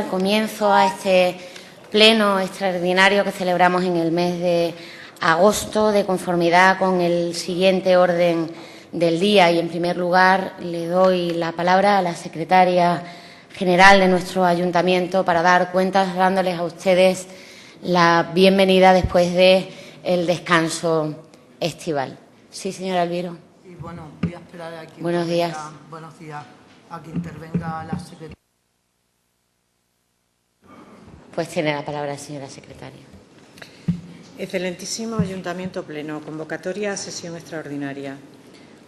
Comienzo a este pleno extraordinario que celebramos en el mes de agosto, de conformidad con el siguiente orden del día. Y, en primer lugar, le doy la palabra a la secretaria general de nuestro ayuntamiento para dar cuentas, dándoles a ustedes la bienvenida después del descanso estival. Sí, señora Alviro. Y bueno, voy a esperar a que Buenos días. Buenos días, a que intervenga la secretaria. Pues tiene la palabra, señora secretaria. Excelentísimo Ayuntamiento Pleno. Convocatoria a sesión extraordinaria.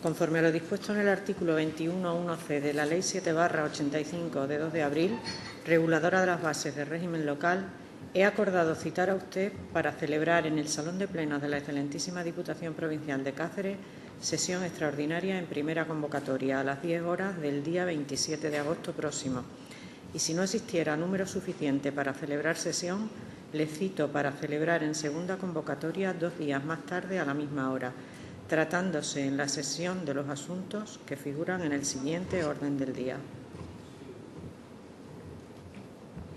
Conforme a lo dispuesto en el artículo 21.1c de la Ley 7/85 de 2 de abril, reguladora de las bases del régimen local, he acordado citar a usted para celebrar en el Salón de Plenos de la Excelentísima Diputación Provincial de Cáceres sesión extraordinaria en primera convocatoria a las 10 horas del día 27 de agosto próximo. Y si no existiera número suficiente para celebrar sesión, le cito para celebrar en segunda convocatoria 2 días más tarde a la misma hora, tratándose en la sesión de los asuntos que figuran en el siguiente orden del día.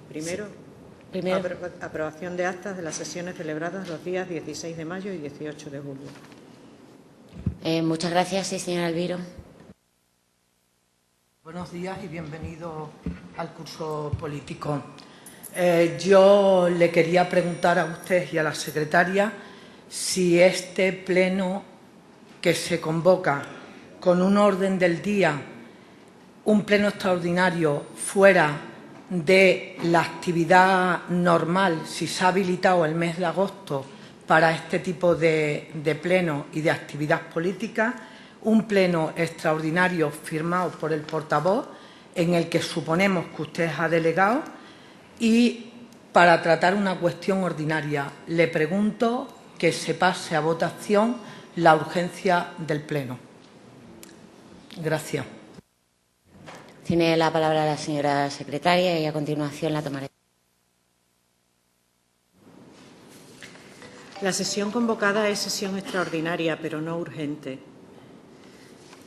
Primero, aprobación de actas de las sesiones celebradas los días 16 de mayo y 18 de julio. Muchas gracias. Sí, señora Alviro. Buenos días y bienvenido al curso político. Yo le quería preguntar a usted y a la secretaria si este pleno que se convoca con un orden del día, un pleno extraordinario fuera de la actividad normal, si se ha habilitado el mes de agosto para este tipo de pleno y de actividad política, un pleno extraordinario firmado por el portavoz en el que suponemos que usted ha delegado y para tratar una cuestión ordinaria. Le pregunto que se pase a votación la urgencia del pleno. Gracias. Tiene la palabra la señora secretaria y a continuación la tomaré. La sesión convocada es sesión extraordinaria, pero no urgente.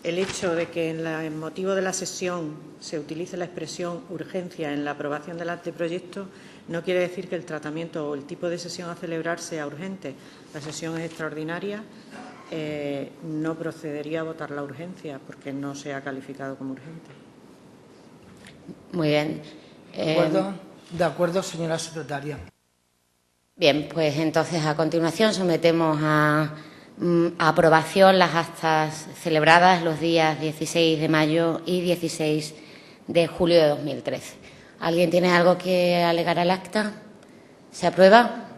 El hecho de que en el motivo de la sesión se utilice la expresión urgencia en la aprobación del anteproyecto no quiere decir que el tratamiento o el tipo de sesión a celebrar sea urgente. La sesión es extraordinaria, no procedería a votar la urgencia porque no se ha calificado como urgente. Muy bien. De acuerdo, señora secretaria. Bien, pues entonces a continuación sometemos a aprobación las actas celebradas los días 16 de mayo y 16 de julio de 2013. ¿Alguien tiene algo que alegar al acta? ¿Se aprueba?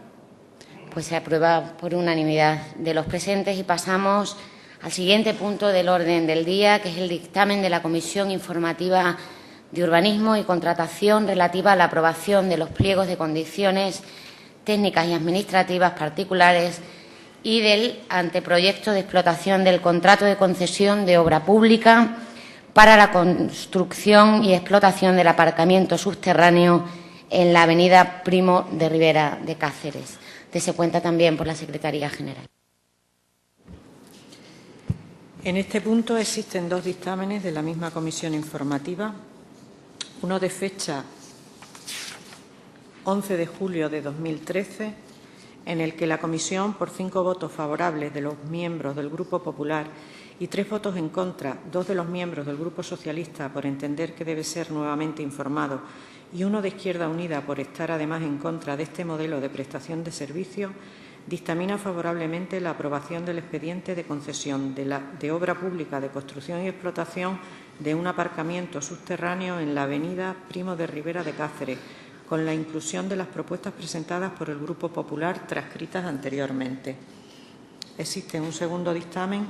Pues se aprueba por unanimidad de los presentes y pasamos al siguiente punto del orden del día, que es el dictamen de la Comisión Informativa de Urbanismo y Contratación relativa a la aprobación de los pliegos de condiciones técnicas y administrativas particulares y del anteproyecto de explotación del contrato de concesión de obra pública para la construcción y explotación del aparcamiento subterráneo en la avenida Primo de Rivera de Cáceres. Se cuenta también por la Secretaría General. En este punto existen 2 dictámenes de la misma comisión informativa, uno de fecha 11 de julio de 2013, en el que la comisión, por 5 votos favorables de los miembros del Grupo Popular y 3 votos en contra, 2 de los miembros del Grupo Socialista por entender que debe ser nuevamente informado y 1 de Izquierda Unida por estar además en contra de este modelo de prestación de servicio, dictamina favorablemente la aprobación del expediente de concesión de obra pública de construcción y explotación de un aparcamiento subterráneo en la avenida Primo de Rivera de Cáceres, con la inclusión de las propuestas presentadas por el Grupo Popular transcritas anteriormente. Existe un segundo dictamen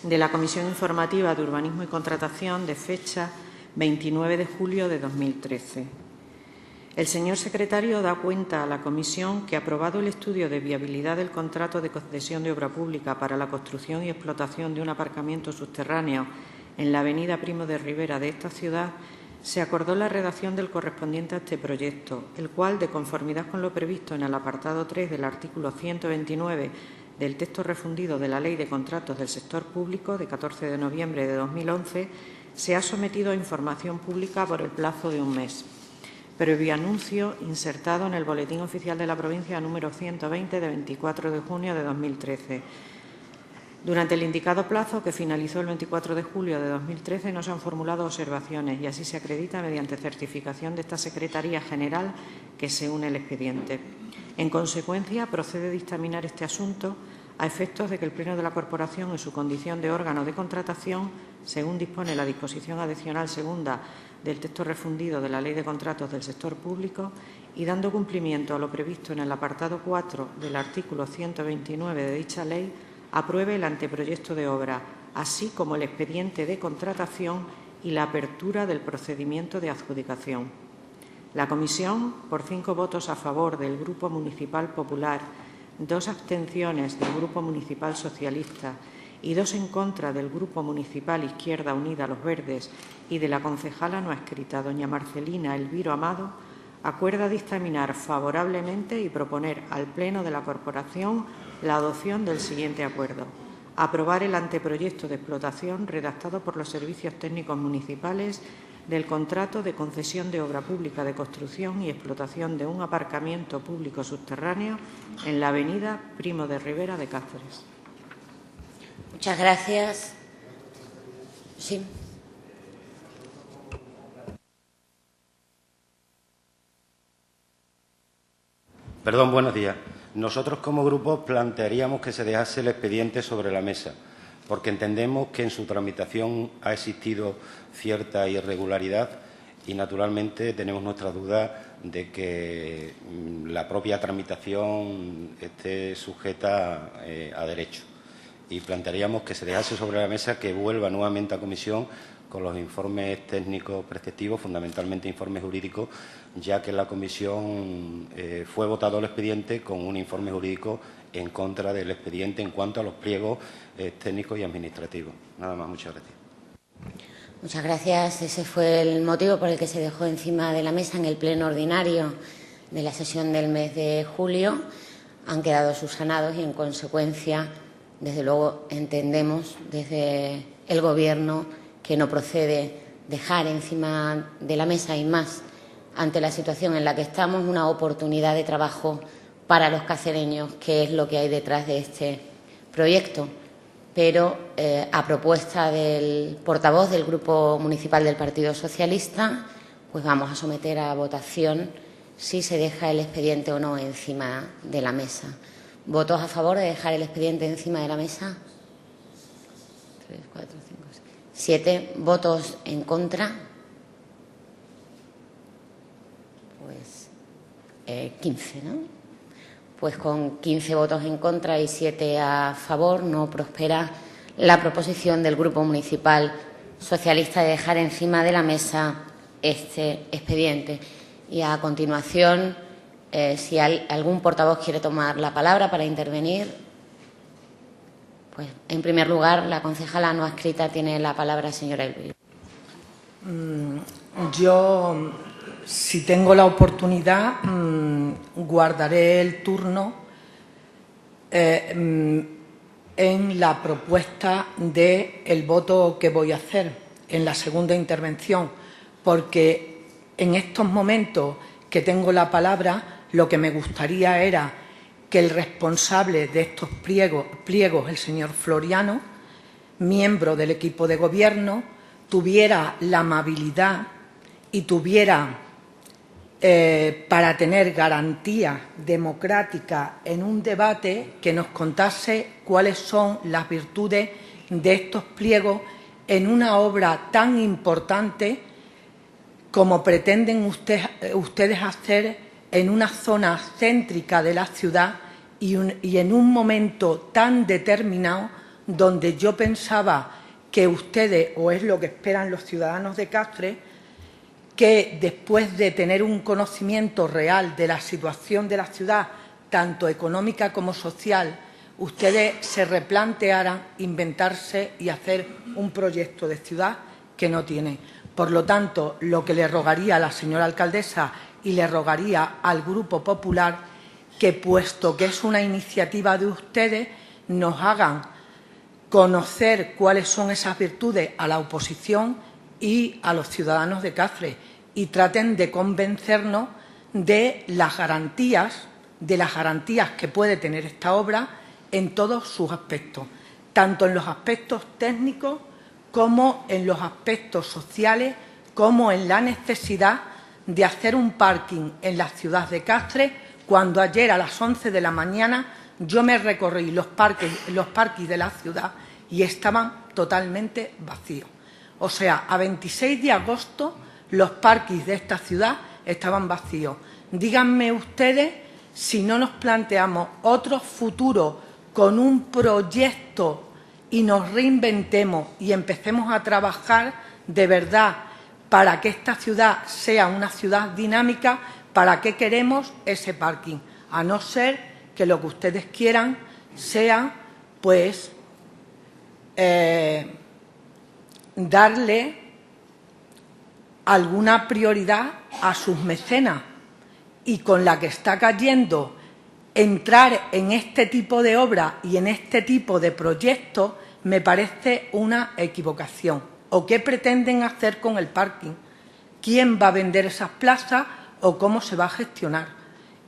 de la Comisión Informativa de Urbanismo y Contratación de fecha 29 de julio de 2013. El señor secretario da cuenta a la comisión que, aprobado el estudio de viabilidad del contrato de concesión de obra pública para la construcción y explotación de un aparcamiento subterráneo en la avenida Primo de Rivera de esta ciudad, se acordó la redacción del correspondiente a este proyecto, el cual, de conformidad con lo previsto en el apartado 3 del artículo 129 del texto refundido de la Ley de Contratos del Sector Público de 14 de noviembre de 2011, se ha sometido a información pública por el plazo de un mes, previo anuncio insertado en el Boletín Oficial de la Provincia número 120 de 24 de junio de 2013. Durante el indicado plazo, que finalizó el 24 de julio de 2013, no se han formulado observaciones y así se acredita mediante certificación de esta Secretaría General que se une el expediente. En consecuencia, procede dictaminar este asunto a efectos de que el Pleno de la Corporación, en su condición de órgano de contratación, según dispone la disposición adicional segunda del texto refundido de la Ley de Contratos del Sector Público y dando cumplimiento a lo previsto en el apartado 4 del artículo 129 de dicha ley, apruebe el anteproyecto de obra, así como el expediente de contratación y la apertura del procedimiento de adjudicación. La Comisión, por 5 votos a favor del Grupo Municipal Popular, 2 abstenciones del Grupo Municipal Socialista y 2 en contra del Grupo Municipal Izquierda Unida Los Verdes y de la concejala no adscrita, doña Marcelina Elviro Amado, acuerda dictaminar favorablemente y proponer al Pleno de la Corporación la adopción del siguiente acuerdo. Aprobar el anteproyecto de explotación redactado por los servicios técnicos municipales del contrato de concesión de obra pública de construcción y explotación de un aparcamiento público subterráneo en la avenida Primo de Rivera de Cáceres. Muchas gracias. Sí. Perdón, buenos días. Nosotros como grupo plantearíamos que se dejase el expediente sobre la mesa, porque entendemos que en su tramitación ha existido cierta irregularidad y, naturalmente, tenemos nuestras dudas de que la propia tramitación esté sujeta a derecho. Y plantearíamos que se dejase sobre la mesa que vuelva nuevamente a comisión con los informes técnicos preceptivos, fundamentalmente informes jurídicos, ya que en la comisión fue votado el expediente con un informe jurídico en contra del expediente en cuanto a los pliegos técnicos y administrativos. Nada más, muchas gracias. Muchas gracias. Ese fue el motivo por el que se dejó encima de la mesa en el pleno ordinario de la sesión del mes de julio. Han quedado subsanados y, en consecuencia, desde luego, entendemos desde el Gobierno que no procede dejar encima de la mesa y más ante la situación en la que estamos una oportunidad de trabajo para los cacereños, que es lo que hay detrás de este proyecto. Pero a propuesta del portavoz del Grupo Municipal del Partido Socialista, pues vamos a someter a votación si se deja el expediente o no encima de la mesa. ¿Votos a favor de dejar el expediente encima de la mesa? 3, 4, 5, 6. 7 votos en contra. Pues 15, ¿no? Pues con 15 votos en contra y 7 a favor no prospera la proposición del Grupo Municipal Socialista de dejar encima de la mesa este expediente. Y a continuación, si algún portavoz quiere tomar la palabra para intervenir, pues en primer lugar la concejala no adscrita tiene la palabra, señora Elviro. Yo, si tengo la oportunidad, guardaré el turno en la propuesta del voto que voy a hacer en la segunda intervención, porque en estos momentos que tengo la palabra, lo que me gustaría era que el responsable de estos pliegos, el señor Floriano, miembro del equipo de gobierno, tuviera la amabilidad y tuviera, para tener garantía democrática en un debate, que nos contase cuáles son las virtudes de estos pliegos en una obra tan importante como pretenden ustedes hacer en una zona céntrica de la ciudad y en un momento tan determinado donde yo pensaba que ustedes, o es lo que esperan los ciudadanos de Cáceres, que después de tener un conocimiento real de la situación de la ciudad, tanto económica como social, ustedes se replantearan inventarse y hacer un proyecto de ciudad que no tiene. Por lo tanto, lo que le rogaría a la señora alcaldesa y le rogaría al Grupo Popular, que puesto que es una iniciativa de ustedes, nos hagan conocer cuáles son esas virtudes a la oposición y a los ciudadanos de Cáceres y traten de convencernos de las garantías que puede tener esta obra en todos sus aspectos, tanto en los aspectos técnicos como en los aspectos sociales, como en la necesidad de hacer un parking en la ciudad de Cáceres, cuando ayer a las 11 de la mañana yo me recorrí los parques de la ciudad y estaban totalmente vacíos. O sea, a 26 de agosto los parques de esta ciudad estaban vacíos. Díganme ustedes si no nos planteamos otro futuro con un proyecto y nos reinventemos y empecemos a trabajar de verdad para que esta ciudad sea una ciudad dinámica. ¿Para qué queremos ese parking? A no ser que lo que ustedes quieran sea, pues, darle alguna prioridad a sus mecenas, y con la que está cayendo entrar en este tipo de obra y en este tipo de proyectos me parece una equivocación. ¿O qué pretenden hacer con el parking? ¿Quién va a vender esas plazas o cómo se va a gestionar?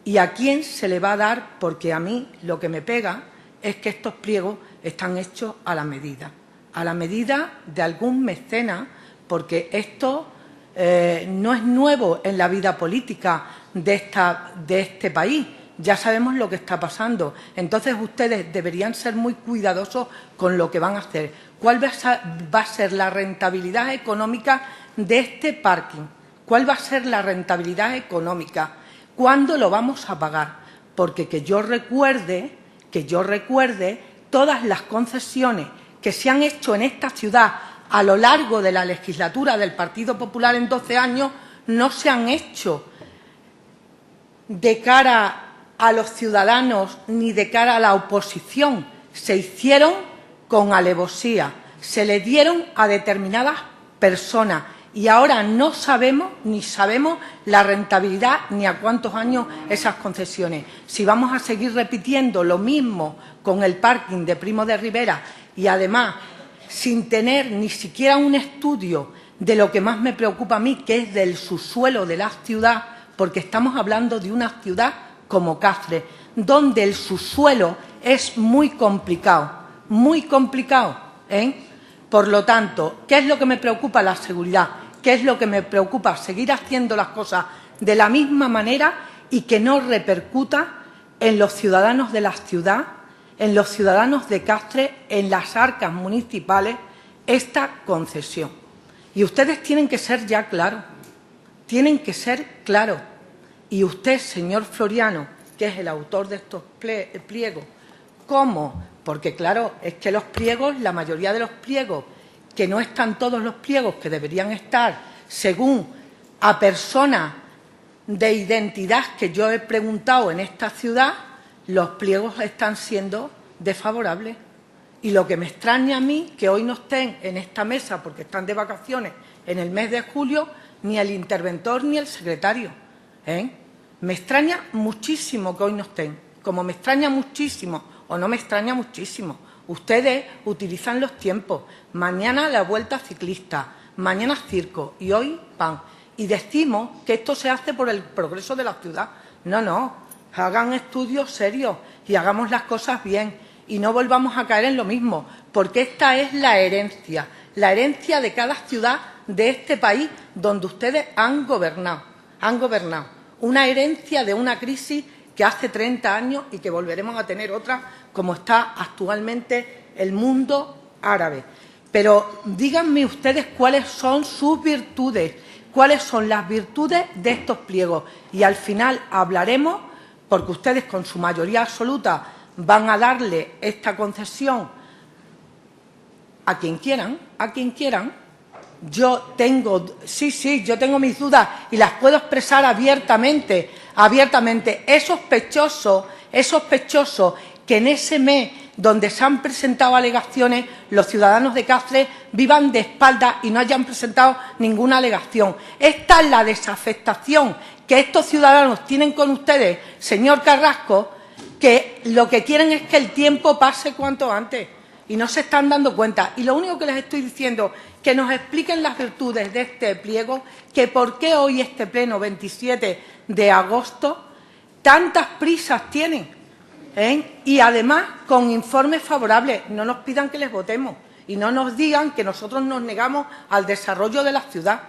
¿Y a quién se le va a dar? Porque a mí lo que me pega es que estos pliegos están hechos a la medida de algún mecenas, porque esto no es nuevo en la vida política de este país. Ya sabemos lo que está pasando. Entonces, ustedes deberían ser muy cuidadosos con lo que van a hacer. ¿Cuál va a ser la rentabilidad económica de este parking? ¿Cuál va a ser la rentabilidad económica? ¿Cuándo lo vamos a pagar? Porque que yo recuerde todas las concesiones que se han hecho en esta ciudad a lo largo de la legislatura del Partido Popular en 12 años no se han hecho de cara a los ciudadanos ni de cara a la oposición. Se hicieron con alevosía, se le dieron a determinadas personas y ahora no sabemos la rentabilidad ni a cuántos años esas concesiones. Si vamos a seguir repitiendo lo mismo con el parking de Primo de Rivera y además sin tener ni siquiera un estudio de lo que más me preocupa a mí, que es del subsuelo de la ciudad, porque estamos hablando de una ciudad como Cáceres, donde el subsuelo es muy complicado, ¿eh? Por lo tanto, ¿qué es lo que me preocupa? La seguridad. ¿Qué es lo que me preocupa? Seguir haciendo las cosas de la misma manera y que no repercuta en los ciudadanos de la ciudad, en los ciudadanos de Cáceres, en las arcas municipales, esta concesión. Y ustedes tienen que ser ya claros, Y usted, señor Floriano, que es el autor de estos pliegos, ¿cómo? Porque, claro, es que los pliegos, la mayoría de los pliegos, que no están todos los pliegos que deberían estar, según a personas de identidad que yo he preguntado en esta ciudad, los pliegos están siendo desfavorables. Y lo que me extraña a mí, que hoy no estén en esta mesa porque están de vacaciones en el mes de julio, ni el interventor ni el secretario, ¿eh? Me extraña muchísimo que hoy no estén, como me extraña muchísimo, o no me extraña muchísimo. Ustedes utilizan los tiempos. Mañana la vuelta ciclista, mañana circo y hoy pan. Y decimos que esto se hace por el progreso de la ciudad. No, hagan estudios serios y hagamos las cosas bien y no volvamos a caer en lo mismo, porque esta es la herencia de cada ciudad de este país donde ustedes han gobernado. Una herencia de una crisis que hace 30 años y que volveremos a tener otra como está actualmente el mundo árabe. Pero díganme ustedes cuáles son sus virtudes, cuáles son las virtudes de estos pliegos. Y al final hablaremos, porque ustedes con su mayoría absoluta van a darle esta concesión a quien quieran. Yo tengo mis dudas y las puedo expresar abiertamente. Es sospechoso que en ese mes donde se han presentado alegaciones, los ciudadanos de Cáceres vivan de espaldas y no hayan presentado ninguna alegación. Esta es la desafectación que estos ciudadanos tienen con ustedes, señor Carrasco, que lo que quieren es que el tiempo pase cuanto antes. y no se están dando cuenta. Y lo único que les estoy diciendo, que nos expliquen las virtudes de este pliego, que por qué hoy este pleno 27 de agosto tantas prisas tienen, y además con informes favorables. No nos pidan que les votemos y no nos digan que nosotros nos negamos al desarrollo de la ciudad.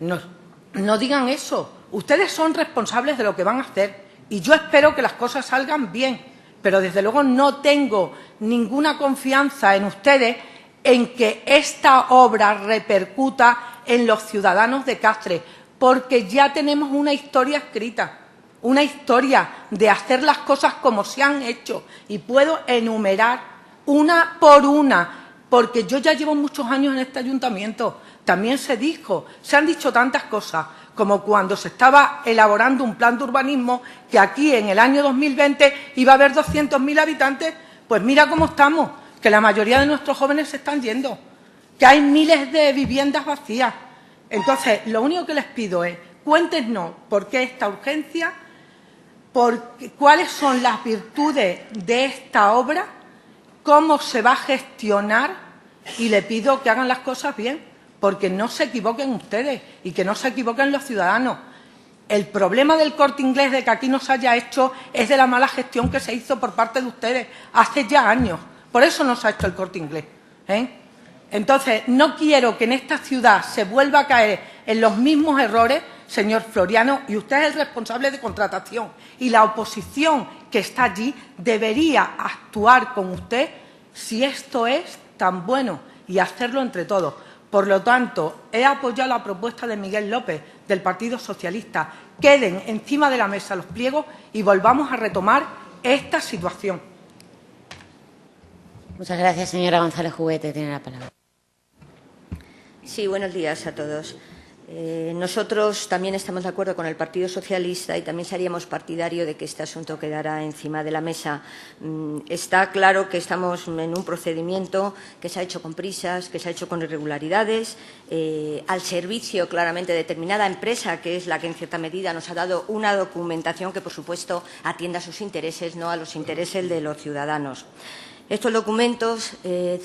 No digan eso. Ustedes son responsables de lo que van a hacer y yo espero que las cosas salgan bien, pero desde luego no tengo ninguna confianza en ustedes en que esta obra repercuta en los ciudadanos de Cáceres, porque ya tenemos una historia escrita, una historia de hacer las cosas como se han hecho, y puedo enumerar una por una, porque yo ya llevo muchos años en este ayuntamiento. También se han dicho tantas cosas, como cuando se estaba elaborando un plan de urbanismo, que aquí en el año 2020 iba a haber 200.000 habitantes. Pues mira cómo estamos, que la mayoría de nuestros jóvenes se están yendo, que hay miles de viviendas vacías. Entonces, lo único que les pido es, cuéntenos por qué esta urgencia, cuáles son las virtudes de esta obra, cómo se va a gestionar, y le pido que hagan las cosas bien, porque no se equivoquen ustedes y que no se equivoquen los ciudadanos. El problema del Corte Inglés de que aquí no se haya hecho es de la mala gestión que se hizo por parte de ustedes hace ya años. Por eso no se ha hecho el Corte Inglés. Entonces, no quiero que en esta ciudad se vuelva a caer en los mismos errores, señor Floriano, y usted es el responsable de contratación. Y la oposición que está allí debería actuar con usted si esto es tan bueno y hacerlo entre todos. Por lo tanto, he apoyado la propuesta de Miguel López, del Partido Socialista. Queden encima de la mesa los pliegos y volvamos a retomar esta situación. Muchas gracias, señora González Jubete. Tiene la palabra. Sí, buenos días a todos. Nosotros también estamos de acuerdo con el Partido Socialista y también seríamos partidario de que este asunto quedara encima de la mesa. Está claro que estamos en un procedimiento que se ha hecho con prisas, que se ha hecho con irregularidades, al servicio claramente de determinada empresa, que es la que en cierta medida nos ha dado una documentación que, por supuesto, atienda a sus intereses, no a los intereses de los ciudadanos. Estos documentos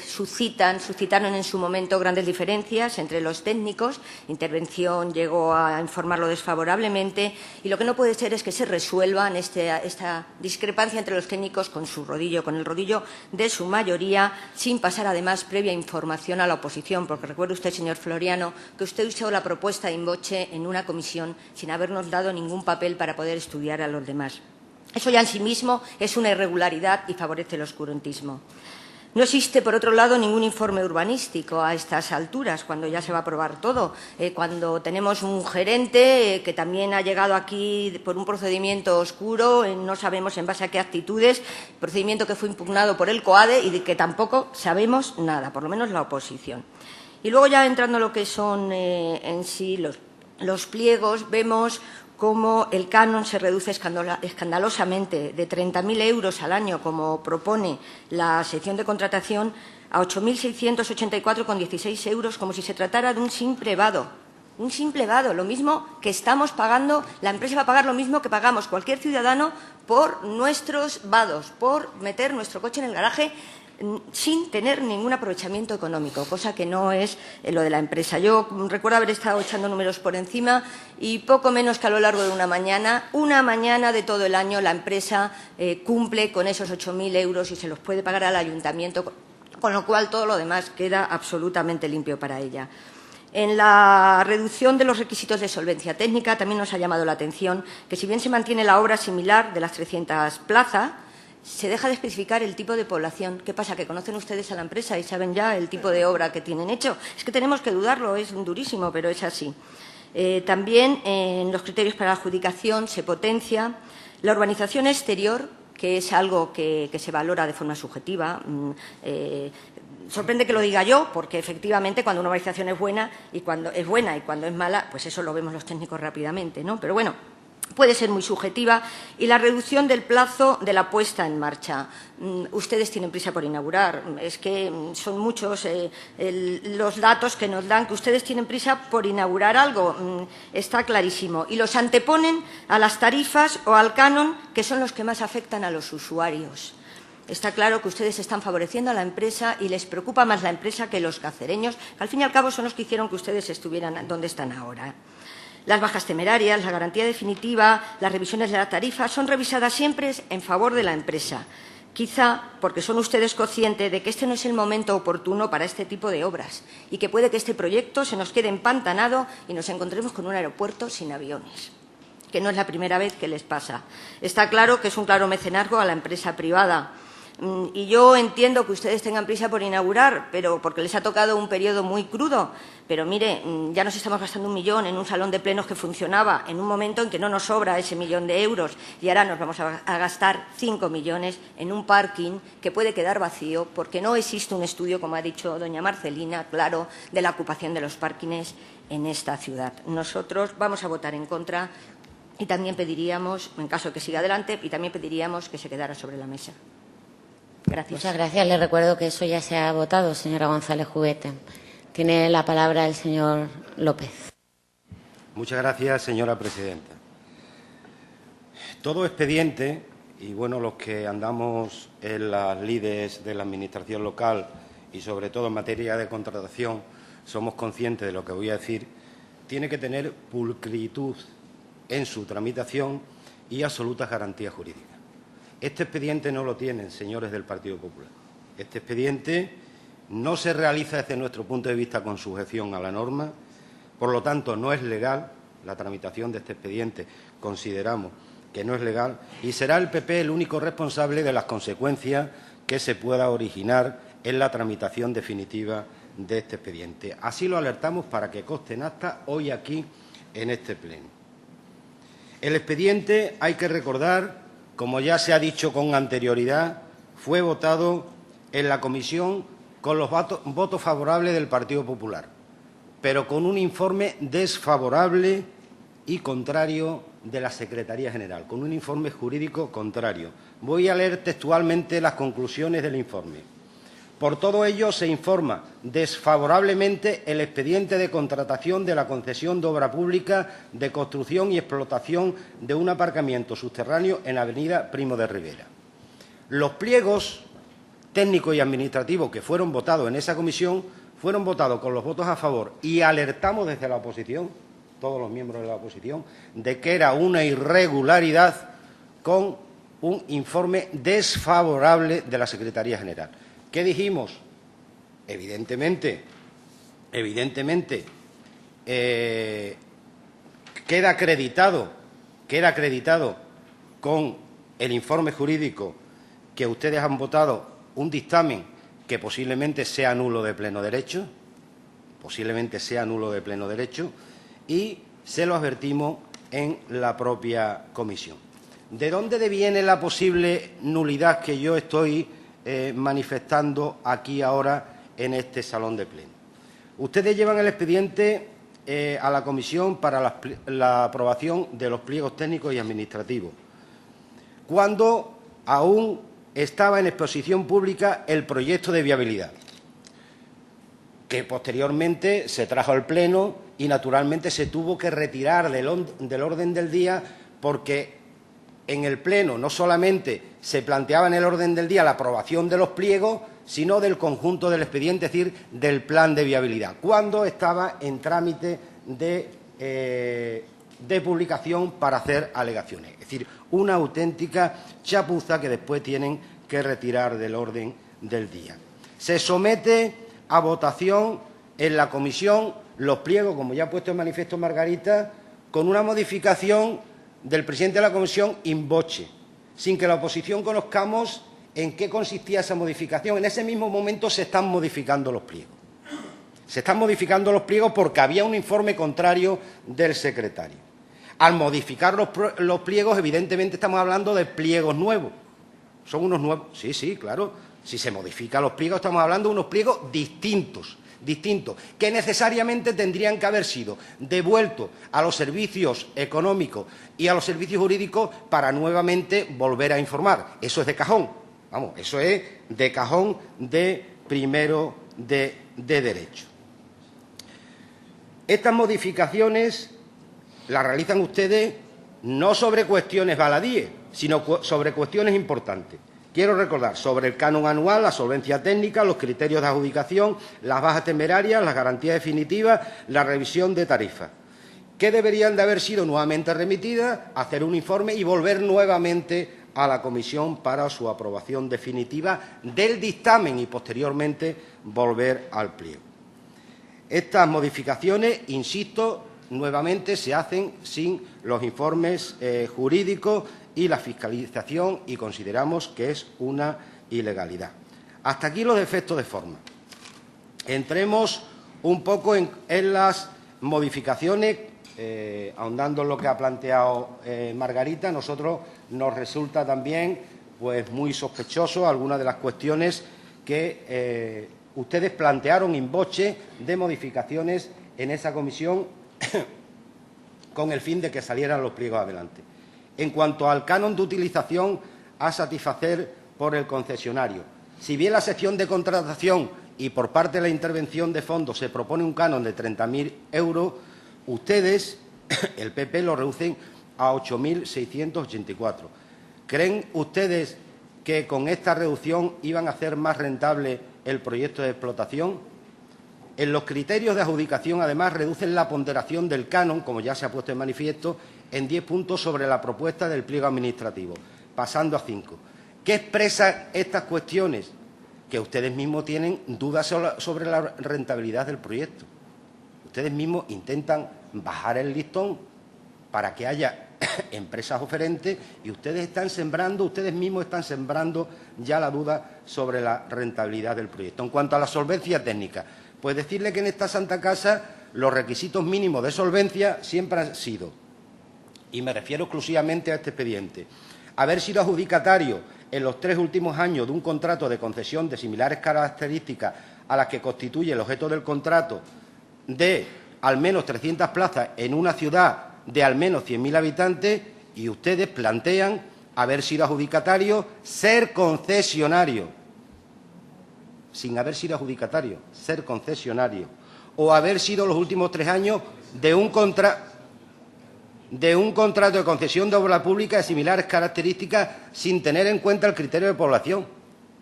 suscitaron en su momento grandes diferencias entre los técnicos. Intervención llegó a informarlo desfavorablemente y lo que no puede ser es que se resuelvan esta discrepancia entre los técnicos con el rodillo de su mayoría, sin pasar además previa información a la oposición, porque recuerde usted, señor Floriano, que usted hizo la propuesta in voce en una comisión sin habernos dado ningún papel para poder estudiar a los demás. Eso ya en sí mismo es una irregularidad y favorece el oscurantismo. No existe, por otro lado, ningún informe urbanístico a estas alturas, cuando ya se va a aprobar todo. Cuando tenemos un gerente que también ha llegado aquí por un procedimiento oscuro, no sabemos en base a qué actitudes, procedimiento que fue impugnado por el COADE y de que tampoco sabemos nada, por lo menos la oposición. Y luego, ya entrando en lo que son en sí los pliegos, vemos cómo el canon se reduce escandalosamente de 30.000 euros al año, como propone la sección de contratación, a 8.684,16 euros, como si se tratara de un simple vado. Un simple vado, lo mismo que estamos pagando, la empresa va a pagar lo mismo que pagamos cualquier ciudadano por nuestros vados, por meter nuestro coche en el garaje sin tener ningún aprovechamiento económico, cosa que no es lo de la empresa. Yo recuerdo haber estado echando números por encima y poco menos que a lo largo de una mañana de todo el año, la empresa cumple con esos 8.000 euros y se los puede pagar al ayuntamiento, con lo cual todo lo demás queda absolutamente limpio para ella. En la reducción de los requisitos de solvencia técnica también nos ha llamado la atención que, si bien se mantiene la obra similar de las 300 plazas, se deja de especificar el tipo de población. ¿Qué pasa? ¿Que conocen ustedes a la empresa y saben ya el tipo de obra que tienen hecho? Es que tenemos que dudarlo, es durísimo, pero es así. También en los criterios para la adjudicación se potencia la urbanización exterior, que es algo que se valora de forma subjetiva. Sorprende que lo diga yo, porque efectivamente cuando una urbanización es buena y cuando es mala, pues eso lo vemos los técnicos rápidamente, ¿no? Pero bueno, puede ser muy subjetiva. Y la reducción del plazo de la puesta en marcha. Ustedes tienen prisa por inaugurar. Es que son muchos los datos que nos dan que ustedes tienen prisa por inaugurar algo. Está clarísimo. Y los anteponen a las tarifas o al canon, que son los que más afectan a los usuarios. Está claro que ustedes están favoreciendo a la empresa y les preocupa más la empresa que los cacereños, que al fin y al cabo son los que hicieron que ustedes estuvieran donde están ahora. Las bajas temerarias, la garantía definitiva, las revisiones de la tarifa son revisadas siempre en favor de la empresa. Quizá porque son ustedes conscientes de que este no es el momento oportuno para este tipo de obras y que puede que este proyecto se nos quede empantanado y nos encontremos con un aeropuerto sin aviones, que no es la primera vez que les pasa. Está claro que es un claro mecenazgo a la empresa privada. Y yo entiendo que ustedes tengan prisa por inaugurar, pero porque les ha tocado un periodo muy crudo. Pero mire, ya nos estamos gastando 1 millón en un salón de plenos que funcionaba en un momento en que no nos sobra ese 1 millón de euros y ahora nos vamos a gastar 5 millones en un parking que puede quedar vacío porque no existe un estudio, como ha dicho doña Marcelina, claro, de la ocupación de los parkings en esta ciudad. Nosotros vamos a votar en contra y también pediríamos, en caso de que siga adelante, y también pediríamos que se quedara sobre la mesa. Gracias. Muchas gracias. Le recuerdo que eso ya se ha votado, señora González Jubete. Tiene la palabra el señor López. Muchas gracias, señora presidenta. Todo expediente, y bueno, los que andamos en las lides de la Administración local y sobre todo en materia de contratación, somos conscientes de lo que voy a decir, tiene que tener pulcritud en su tramitación y absolutas garantías jurídicas. Este expediente no lo tienen, señores del Partido Popular. Este expediente no se realiza desde nuestro punto de vista con sujeción a la norma, por lo tanto no es legal. La tramitación de este expediente consideramos que no es legal y será el PP el único responsable de las consecuencias que se pueda originar en la tramitación definitiva de este expediente. Así lo alertamos para que conste en acta hoy aquí en este pleno. El expediente, hay que recordar, como ya se ha dicho con anterioridad, fue votado en la comisión con los votos favorables del Partido Popular, pero con un informe desfavorable y contrario de la Secretaría General, con un informe jurídico contrario. Voy a leer textualmente las conclusiones del informe. Por todo ello, se informa desfavorablemente el expediente de contratación de la concesión de obra pública de construcción y explotación de un aparcamiento subterráneo en Avenida Primo de Rivera. Los pliegos técnicos y administrativos que fueron votados en esa comisión fueron votados con los votos a favor y alertamos desde la oposición, todos los miembros de la oposición, de que era una irregularidad con un informe desfavorable de la Secretaría General. ¿Qué dijimos? Evidentemente, queda acreditado con el informe jurídico que ustedes han votado un dictamen que posiblemente sea nulo de pleno derecho, y se lo advertimos en la propia comisión. ¿De dónde deviene la posible nulidad que yo estoy manifestando aquí ahora en este salón de pleno? Ustedes llevan el expediente a la comisión para la aprobación de los pliegos técnicos y administrativos, cuando aún estaba en exposición pública el proyecto de viabilidad, que posteriormente se trajo al pleno y naturalmente se tuvo que retirar del orden del día porque en el pleno no solamente se planteaba en el orden del día la aprobación de los pliegos, sino del conjunto del expediente, es decir, del plan de viabilidad, cuando estaba en trámite de publicación para hacer alegaciones. Es decir, una auténtica chapuza que después tienen que retirar del orden del día. Se somete a votación en la comisión los pliegos, como ya ha puesto en manifiesto Margarita, con una modificación del presidente de la comisión in voce, sin que la oposición conozcamos en qué consistía esa modificación. En ese mismo momento se están modificando los pliegos. Se están modificando los pliegos porque había un informe contrario del secretario. Al modificar los pliegos, evidentemente estamos hablando de pliegos nuevos. ¿Son unos nuevos? Sí, sí, claro. Si se modifican los pliegos, estamos hablando de unos pliegos distintos, que necesariamente tendrían que haber sido devueltos a los servicios económicos y a los servicios jurídicos para nuevamente volver a informar. Eso es de cajón, vamos, eso es de cajón de primero de derecho. Estas modificaciones las realizan ustedes no sobre cuestiones baladíes, sino sobre cuestiones importantes. Quiero recordar sobre el canon anual, la solvencia técnica, los criterios de adjudicación, las bajas temerarias, las garantías definitivas, la revisión de tarifas, que deberían de haber sido nuevamente remitidas, hacer un informe y volver nuevamente a la comisión para su aprobación definitiva del dictamen y posteriormente volver al pliego. Estas modificaciones, insisto, nuevamente se hacen sin los informes jurídicos y la fiscalización y consideramos que es una ilegalidad. Hasta aquí los defectos de forma. Entremos un poco en las modificaciones, ahondando en lo que ha planteado Margarita. A nosotros nos resulta también pues, muy sospechoso algunas de las cuestiones que ustedes plantearon in voce de modificaciones en esa comisión con el fin de que salieran los pliegos adelante. En cuanto al canon de utilización a satisfacer por el concesionario, si bien la sección de contratación y por parte de la intervención de fondos se propone un canon de 30.000 euros, ustedes, el PP, lo reducen a 8.684. ¿Creen ustedes que con esta reducción iban a hacer más rentable el proyecto de explotación? En los criterios de adjudicación, además, reducen la ponderación del canon, como ya se ha puesto en manifiesto, en 10 puntos sobre la propuesta del pliego administrativo, pasando a 5. ¿Qué expresan estas cuestiones? Que ustedes mismos tienen dudas sobre la rentabilidad del proyecto. Ustedes mismos intentan bajar el listón para que haya empresas oferentes y ustedes mismos están sembrando ya la duda sobre la rentabilidad del proyecto. En cuanto a la solvencia técnica, pues decirle que en esta Santa Casa los requisitos mínimos de solvencia siempre han sido, y me refiero exclusivamente a este expediente, haber sido adjudicatario en los 3 últimos años de un contrato de concesión de similares características a las que constituye el objeto del contrato de al menos 300 plazas en una ciudad de al menos 100.000 habitantes, y ustedes plantean haber sido adjudicatario, ser concesionario, sin haber sido adjudicatario, ser concesionario, o haber sido los últimos 3 años de un contrato de concesión de obra pública de similares características sin tener en cuenta el criterio de población.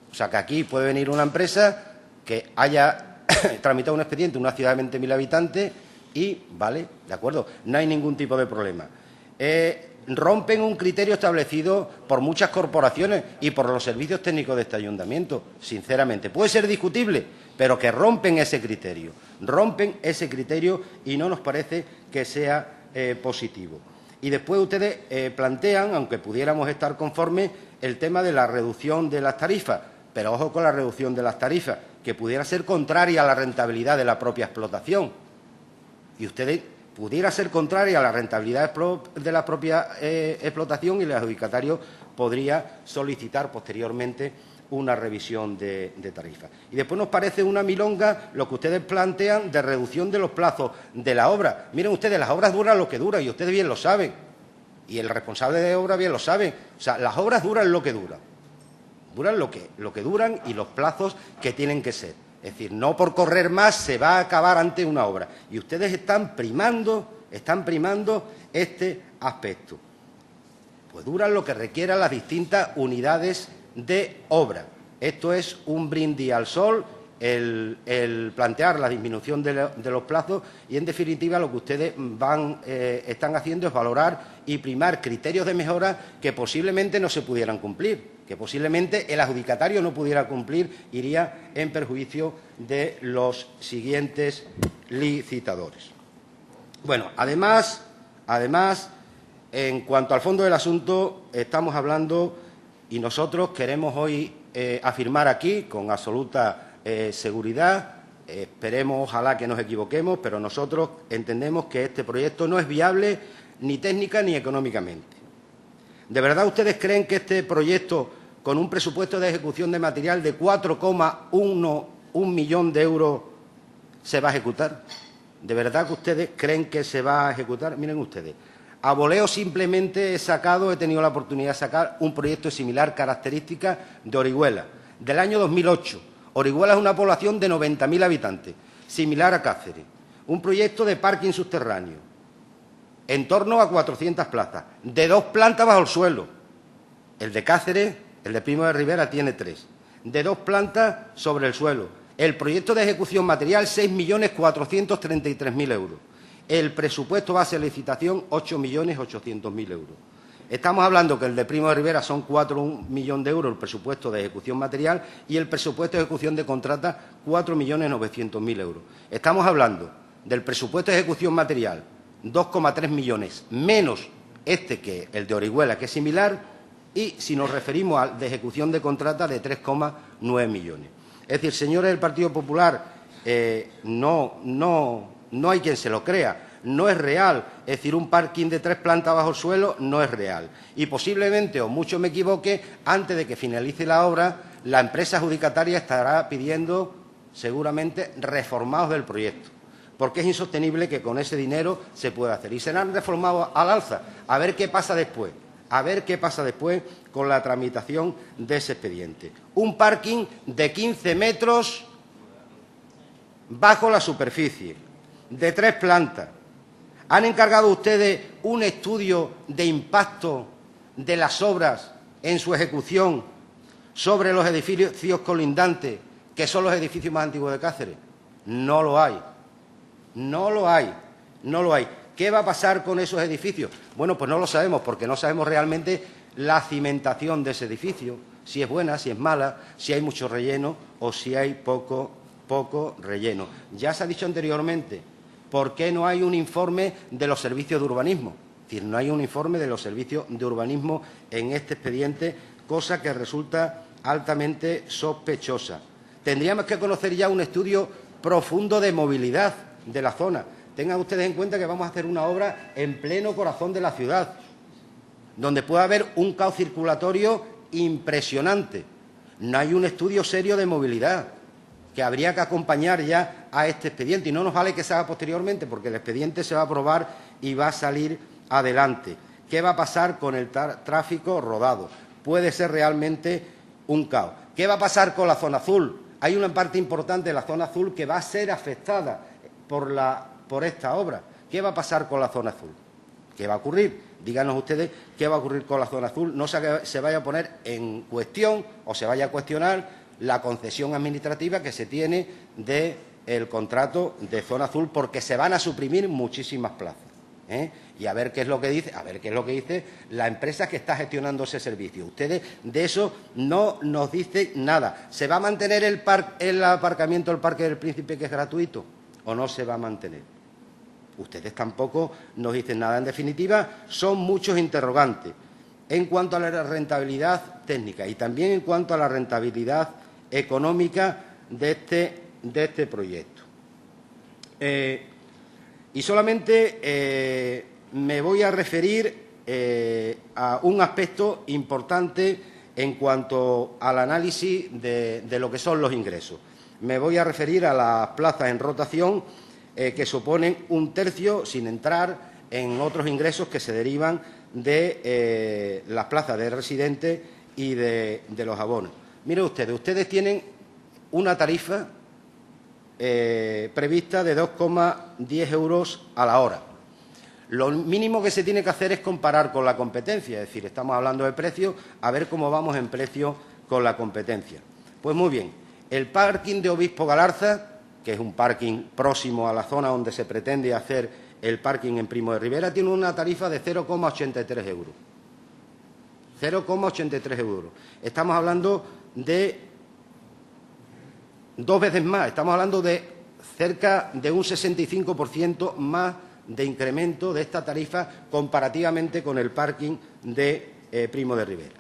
O sea, que aquí puede venir una empresa que haya tramitado un expediente en una ciudad de 20.000 habitantes y, vale, de acuerdo, no hay ningún tipo de problema. Rompen un criterio establecido por muchas corporaciones y por los servicios técnicos de este ayuntamiento, sinceramente. Puede ser discutible, pero que rompen ese criterio y no nos parece que sea positivo. Y después ustedes plantean, aunque pudiéramos estar conformes, el tema de la reducción de las tarifas, pero ojo con la reducción de las tarifas, que pudiera ser contraria a la rentabilidad de la propia explotación. Y ustedes pudiera ser contraria a la rentabilidad de la propia explotación y el adjudicatario podría solicitar posteriormente una revisión de tarifas. Y después nos parece una milonga lo que ustedes plantean de reducción de los plazos de la obra. Miren ustedes, las obras duran lo que duran y ustedes bien lo saben. Y el responsable de obra bien lo sabe. O sea, las obras duran lo que duran. Duran lo que duran y los plazos que tienen que ser. Es decir, no por correr más se va a acabar ante una obra. Y ustedes están primando este aspecto. Pues duran lo que requieran las distintas unidades de obra. Esto es un brindis al sol, el plantear la disminución de los plazos y, en definitiva, lo que ustedes están haciendo es valorar y primar criterios de mejora que posiblemente no se pudieran cumplir, que posiblemente el adjudicatario no pudiera cumplir, iría en perjuicio de los siguientes licitadores. Bueno, además, en cuanto al fondo del asunto, estamos hablando, y nosotros queremos hoy afirmar aquí con absoluta seguridad, esperemos, ojalá que nos equivoquemos, pero nosotros entendemos que este proyecto no es viable ni técnica ni económicamente. ¿De verdad ustedes creen que este proyecto, con un presupuesto de ejecución de material de 4,1 millón de euros, se va a ejecutar? ¿De verdad que ustedes creen que se va a ejecutar? Miren ustedes, a voleo simplemente he tenido la oportunidad de sacar un proyecto de similar característica de Orihuela, del año 2008. Orihuela es una población de 90.000 habitantes, similar a Cáceres. Un proyecto de parking subterráneo, en torno a 400 plazas, de 2 plantas bajo el suelo. El de Cáceres El de Primo de Rivera tiene 3. De 2 plantas sobre el suelo. El proyecto de ejecución material, 6.433.000 euros. El presupuesto base de licitación, 8.800.000 euros. Estamos hablando que el de Primo de Rivera son 4 millones de euros el presupuesto de ejecución material y el presupuesto de ejecución de contrata 4.900.000 euros. Estamos hablando del presupuesto de ejecución material 2,3 millones menos este que el de Orihuela, que es similar, y si nos referimos al de ejecución de contrata de 3,9 millones. Es decir, señores del Partido Popular, no hay quien se lo crea. No es real, es decir, un parking de 3 plantas bajo el suelo no es real. Y posiblemente, o mucho me equivoque, antes de que finalice la obra, la empresa adjudicataria estará pidiendo, seguramente, reformados del proyecto, porque es insostenible que con ese dinero se pueda hacer. Y serán reformados al alza, a ver qué pasa después, con la tramitación de ese expediente. Un parking de 15 metros bajo la superficie, de 3 plantas. ¿Han encargado ustedes un estudio de impacto de las obras en su ejecución sobre los edificios colindantes, que son los edificios más antiguos de Cáceres? No lo hay. No lo hay. ¿Qué va a pasar con esos edificios? Bueno, pues no lo sabemos, porque no sabemos realmente la cimentación de ese edificio, si es buena, si es mala, si hay mucho relleno o si hay poco relleno. Ya se ha dicho anteriormente, ¿por qué no hay un informe de los servicios de urbanismo? Es decir, no hay un informe de los servicios de urbanismo en este expediente, cosa que resulta altamente sospechosa. Tendríamos que conocer ya un estudio profundo de movilidad de la zona. Tengan ustedes en cuenta que vamos a hacer una obra en pleno corazón de la ciudad, donde puede haber un caos circulatorio impresionante. No hay un estudio serio de movilidad que habría que acompañar ya a este expediente. Y no nos vale que se haga posteriormente, porque el expediente se va a aprobar y va a salir adelante. ¿Qué va a pasar con el tráfico rodado? Puede ser realmente un caos. ¿Qué va a pasar con la zona azul? Hay una parte importante de la zona azul que va a ser afectada por esta obra. ¿Qué va a pasar con la zona azul? ¿Qué va a ocurrir? Díganos ustedes qué va a ocurrir con la zona azul. No se vaya a poner en cuestión o se vaya a cuestionar la concesión administrativa que se tiene del contrato de zona azul, porque se van a suprimir muchísimas plazas. Y a ver qué es lo que dice, la empresa que está gestionando ese servicio. Ustedes de eso no nos dicen nada. ¿Se va a mantener el aparcamiento del Parque del Príncipe, que es gratuito, o no se va a mantener? Ustedes tampoco nos dicen nada. En definitiva, son muchos interrogantes en cuanto a la rentabilidad técnica y también en cuanto a la rentabilidad económica de este proyecto. Y solamente me voy a referir a un aspecto importante en cuanto al análisis de lo que son los ingresos. Me voy a referir a las plazas en rotación, que suponen 1/3, sin entrar en otros ingresos que se derivan de las plazas de residentes y de los abonos. Miren ustedes tienen una tarifa prevista de 2,10 euros a la hora. Lo mínimo que se tiene que hacer es comparar con la competencia, es decir, estamos hablando de precios, a ver cómo vamos en precio con la competencia. Pues muy bien, el parking de Obispo Galarza, que es un parking próximo a la zona donde se pretende hacer el parking en Primo de Rivera, tiene una tarifa de 0,83 euros. 0,83 euros. Estamos hablando de 2 veces más, estamos hablando de cerca de un 65% más de incremento de esta tarifa comparativamente con el parking de Primo de Rivera.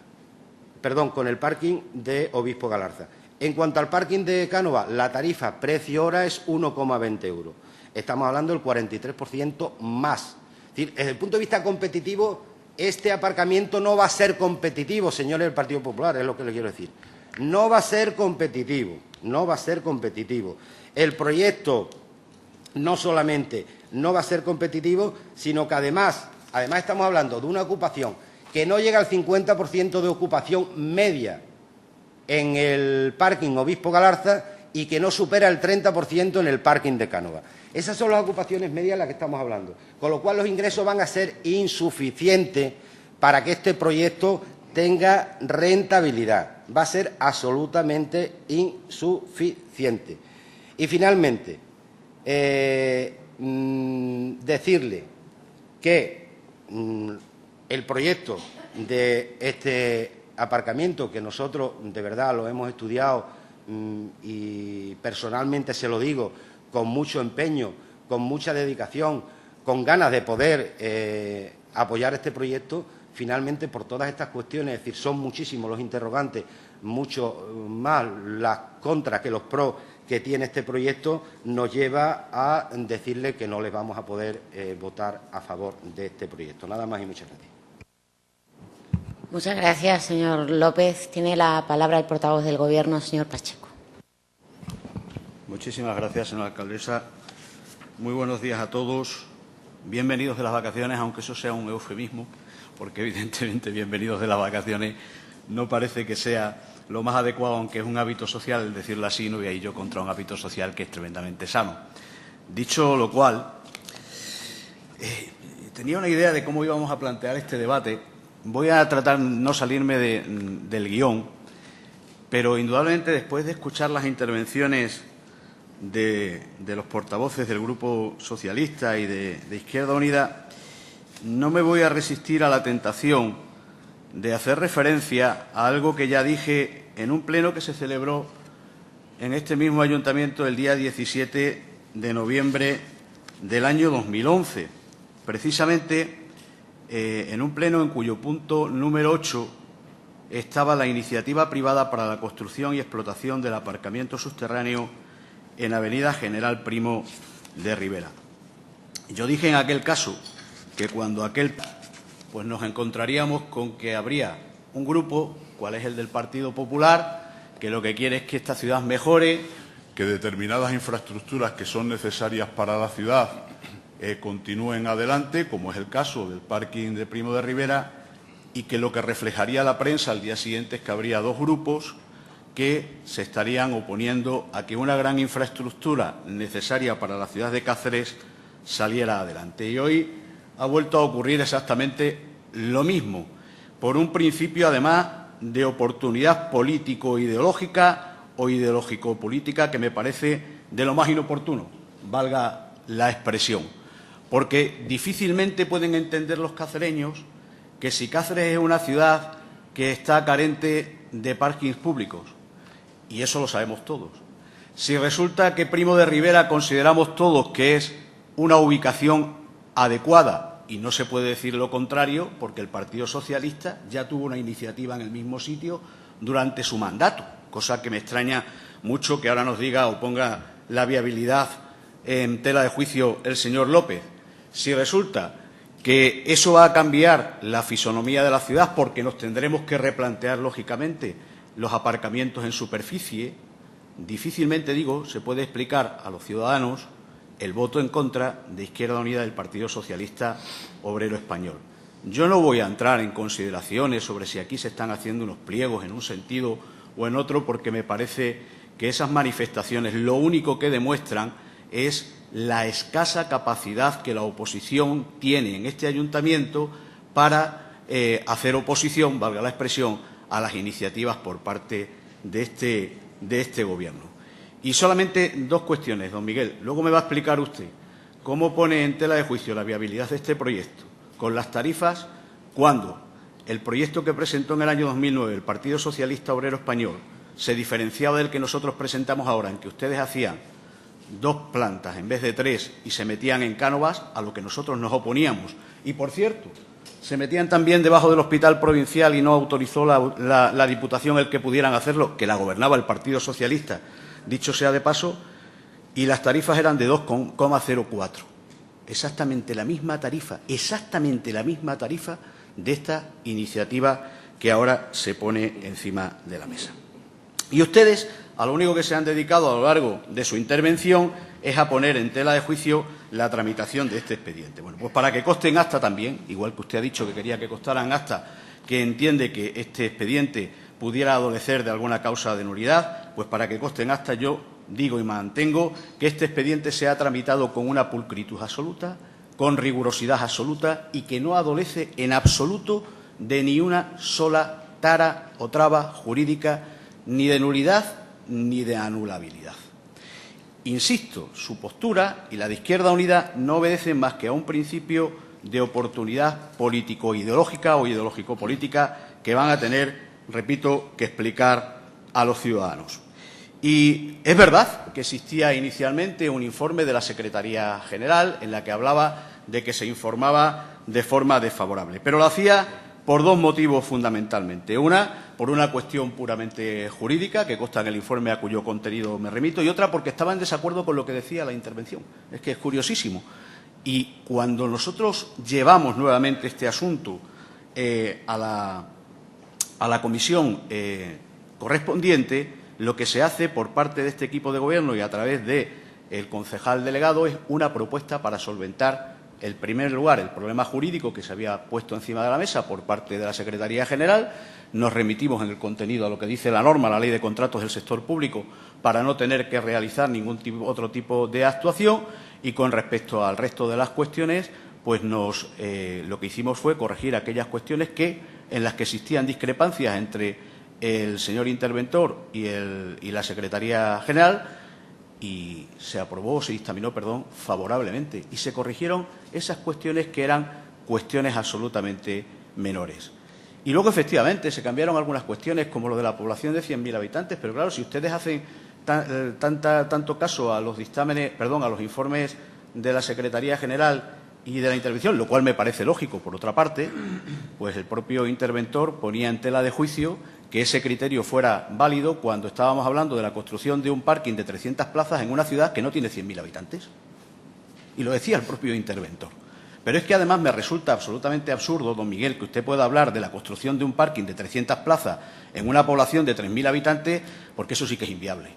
Perdón, con el parking de Obispo Galarza. En cuanto al parking de Cánova, la tarifa precio-hora es 1,20 euros. Estamos hablando del 43% más. Es decir, desde el punto de vista competitivo, este aparcamiento no va a ser competitivo, señores del Partido Popular, es lo que les quiero decir. No va a ser competitivo, no va a ser competitivo. El proyecto no solamente no va a ser competitivo, sino que además estamos hablando de una ocupación que no llega al 50% de ocupación media en el parking Obispo Galarza y que no supera el 30% en el parking de Cánova. Esas son las ocupaciones medias de las que estamos hablando, con lo cual los ingresos van a ser insuficientes para que este proyecto tenga rentabilidad. Va a ser absolutamente insuficiente. Y finalmente, decirle que el proyecto de este aparcamiento, que nosotros de verdad lo hemos estudiado y personalmente se lo digo, con mucho empeño, con mucha dedicación, con ganas de poder apoyar este proyecto, finalmente por todas estas cuestiones, es decir, son muchísimos los interrogantes, mucho más las contras que los pros que tiene este proyecto, nos lleva a decirle que no les vamos a poder votar a favor de este proyecto. Nada más y muchas gracias. Muchas gracias, señor López. Tiene la palabra el portavoz del Gobierno, señor Pacheco. Muchísimas gracias, señora alcaldesa. Muy buenos días a todos. Bienvenidos de las vacaciones, aunque eso sea un eufemismo, porque evidentemente bienvenidos de las vacaciones no parece que sea lo más adecuado, aunque es un hábito social, decirlo así, no voy a ir yo contra un hábito social que es tremendamente sano. Dicho lo cual, tenía una idea de cómo íbamos a plantear este debate. Voy a tratar de no salirme del guión, pero indudablemente después de escuchar las intervenciones de los portavoces del Grupo Socialista y de Izquierda Unida, no me voy a resistir a la tentación de hacer referencia a algo que ya dije en un pleno que se celebró en este mismo ayuntamiento el día 17 de noviembre del año 2011, precisamente en un pleno en cuyo punto número 8 estaba la iniciativa privada para la construcción y explotación del aparcamiento subterráneo en Avenida General Primo de Rivera. Yo dije en aquel caso que cuando pues nos encontraríamos con que habría un grupo, cuál es el del Partido Popular, que lo que quiere es que esta ciudad mejore, que determinadas infraestructuras que son necesarias para la ciudad continúen adelante, como es el caso del parking de Primo de Rivera, y que lo que reflejaría la prensa al día siguiente es que habría dos grupos que se estarían oponiendo a que una gran infraestructura necesaria para la ciudad de Cáceres saliera adelante. Y hoy ha vuelto a ocurrir exactamente lo mismo, por un principio, además, de oportunidad político-ideológica o ideológico-política que me parece de lo más inoportuno, valga la expresión, porque difícilmente pueden entender los cacereños que si Cáceres es una ciudad que está carente de parkings públicos, y eso lo sabemos todos, si resulta que Primo de Rivera consideramos todos que es una ubicación adecuada, y no se puede decir lo contrario, porque el Partido Socialista ya tuvo una iniciativa en el mismo sitio durante su mandato, cosa que me extraña mucho que ahora nos diga o ponga la viabilidad en tela de juicio el señor López. Si resulta que eso va a cambiar la fisonomía de la ciudad, porque nos tendremos que replantear, lógicamente, los aparcamientos en superficie, difícilmente, digo, se puede explicar a los ciudadanos el voto en contra de Izquierda Unida del Partido Socialista Obrero Español. Yo no voy a entrar en consideraciones sobre si aquí se están haciendo unos pliegos en un sentido o en otro, porque me parece que esas manifestaciones lo único que demuestran es la escasa capacidad que la oposición tiene en este ayuntamiento para hacer oposición, valga la expresión, a las iniciativas por parte de este Gobierno. Y solamente dos cuestiones, don Miguel. Luego me va a explicar usted cómo pone en tela de juicio la viabilidad de este proyecto con las tarifas cuando el proyecto que presentó en el año 2009 el Partido Socialista Obrero Español se diferenciaba del que nosotros presentamos ahora, en que ustedes hacían 2 plantas en vez de 3 y se metían en Cánovas, a lo que nosotros nos oponíamos. Y, por cierto, se metían también debajo del Hospital Provincial y no autorizó la Diputación el que pudieran hacerlo, que la gobernaba el Partido Socialista, dicho sea de paso, y las tarifas eran de 2,04. Exactamente la misma tarifa de esta iniciativa que ahora se pone encima de la mesa. Y ustedes, a lo único que se han dedicado a lo largo de su intervención es a poner en tela de juicio la tramitación de este expediente. Bueno, pues para que conste en acta también, igual que usted ha dicho que quería que constara en acta, que entiende que este expediente pudiera adolecer de alguna causa de nulidad, pues para que conste en acta yo digo y mantengo que este expediente se ha tramitado con una pulcritud absoluta, con rigurosidad absoluta y que no adolece en absoluto de ni una sola tara o traba jurídica ni de nulidad ni de anulabilidad. Insisto, su postura y la de Izquierda Unida no obedecen más que a un principio de oportunidad político-ideológica o ideológico-política que van a tener, repito, que explicar a los ciudadanos. Y es verdad que existía inicialmente un informe de la Secretaría General en la que hablaba de que se informaba de forma desfavorable, pero lo hacía por dos motivos fundamentalmente. Una, por una cuestión puramente jurídica, que consta en el informe a cuyo contenido me remito, y otra porque estaba en desacuerdo con lo que decía la intervención. Es que es curiosísimo. Y cuando nosotros llevamos nuevamente este asunto a la comisión correspondiente, lo que se hace por parte de este equipo de gobierno y a través del concejal delegado es una propuesta para solventar, en primer lugar, el problema jurídico que se había puesto encima de la mesa por parte de la Secretaría General. Nos remitimos en el contenido a lo que dice la norma, la Ley de Contratos del Sector Público, para no tener que realizar ningún otro tipo de actuación. Y con respecto al resto de las cuestiones, pues lo que hicimos fue corregir aquellas cuestiones en las que existían discrepancias entre el señor interventor y la Secretaría General, y se aprobó, se dictaminó, favorablemente, y se corrigieron esas cuestiones que eran cuestiones absolutamente menores. Y luego, efectivamente, se cambiaron algunas cuestiones, como lo de la población de 100.000 habitantes, pero claro, si ustedes hacen tanto caso a los a los informes de la Secretaría General y de la intervención, lo cual me parece lógico, por otra parte, pues el propio interventor ponía en tela de juicio que ese criterio fuera válido cuando estábamos hablando de la construcción de un parking de 300 plazas en una ciudad que no tiene 100.000 habitantes. Y lo decía el propio interventor. Pero es que además me resulta absolutamente absurdo, don Miguel, que usted pueda hablar de la construcción de un parking de 300 plazas en una población de 3.000 habitantes, porque eso sí que es inviable.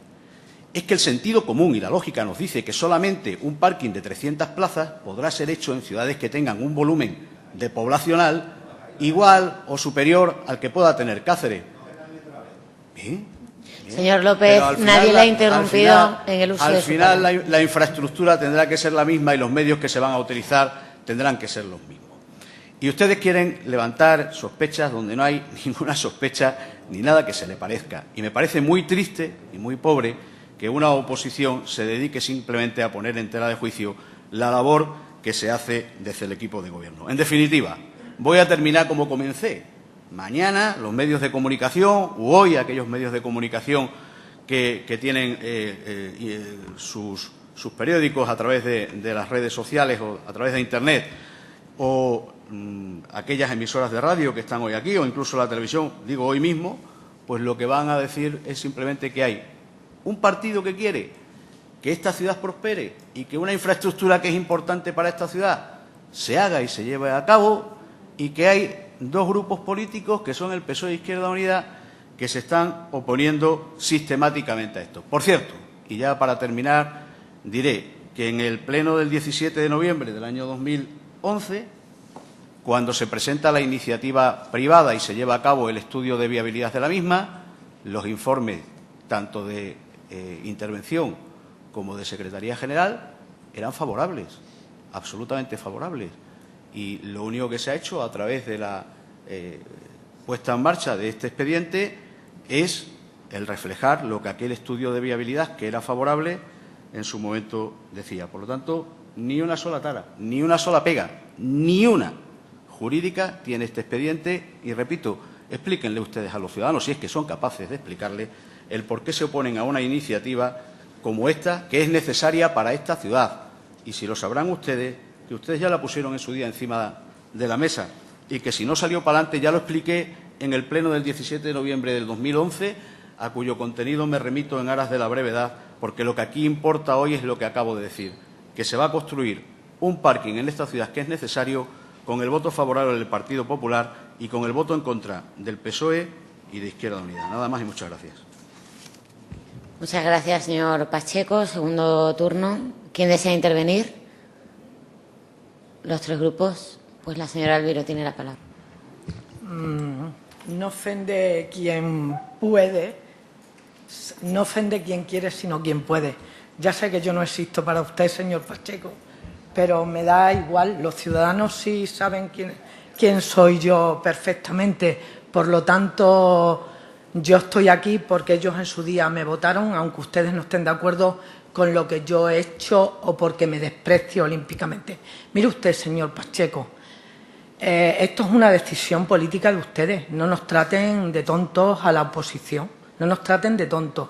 Es que el sentido común y la lógica nos dice que solamente un parking de 300 plazas podrá ser hecho en ciudades que tengan un volumen de poblacional igual o superior al que pueda tener Cáceres. Bien. Señor López, nadie le ha interrumpido en el uso de su palabra. Al final la infraestructura tendrá que ser la misma y los medios que se van a utilizar tendrán que ser los mismos. Y ustedes quieren levantar sospechas donde no hay ninguna sospecha ni nada que se le parezca. Y me parece muy triste y muy pobre que una oposición se dedique simplemente a poner en tela de juicio la labor que se hace desde el equipo de gobierno. En definitiva, voy a terminar como comencé. Mañana los medios de comunicación, u hoy aquellos medios de comunicación que tienen sus periódicos a través de las redes sociales o a través de Internet, o aquellas emisoras de radio que están hoy aquí, o incluso la televisión, digo hoy mismo, pues lo que van a decir es simplemente que hay un partido que quiere que esta ciudad prospere y que una infraestructura que es importante para esta ciudad se haga y se lleve a cabo, y que hay dos grupos políticos, que son el PSOE e Izquierda Unida, que se están oponiendo sistemáticamente a esto. Por cierto, y ya para terminar, diré que en el pleno del 17 de noviembre del año 2011, cuando se presenta la iniciativa privada y se lleva a cabo el estudio de viabilidad de la misma, los informes tanto de intervención como de Secretaría General eran favorables, absolutamente favorables. Y lo único que se ha hecho a través de la puesta en marcha de este expediente es el reflejar lo que aquel estudio de viabilidad, que era favorable, en su momento decía. Por lo tanto, ni una sola tara, ni una sola pega, ni una jurídica tiene este expediente. Y repito, explíquenle ustedes a los ciudadanos, si es que son capaces de explicarle, el por qué se oponen a una iniciativa como esta, que es necesaria para esta ciudad. Y si lo sabrán ustedes, que ustedes ya la pusieron en su día encima de la mesa, y que si no salió para adelante, ya lo expliqué en el pleno del 17 de noviembre del 2011, a cuyo contenido me remito en aras de la brevedad, porque lo que aquí importa hoy es lo que acabo de decir, que se va a construir un parking en esta ciudad que es necesario, con el voto favorable del Partido Popular y con el voto en contra del PSOE y de Izquierda Unida. Nada más y muchas gracias. Muchas gracias, señor Pacheco. Segundo turno. ¿Quién desea intervenir? Los tres grupos. Pues la señora Albiro tiene la palabra. No ofende quien puede, no ofende quien quiere, sino quien puede. Ya sé que yo no existo para usted, señor Pacheco, pero me da igual. Los ciudadanos sí saben quién soy yo perfectamente, Por lo tanto, yo estoy aquí porque ellos en su día me votaron, aunque ustedes no estén de acuerdo con lo que yo he hecho o porque me desprecio olímpicamente. Mire usted, señor Pacheco, esto es una decisión política de ustedes. No nos traten de tontos a la oposición, no nos traten de tontos.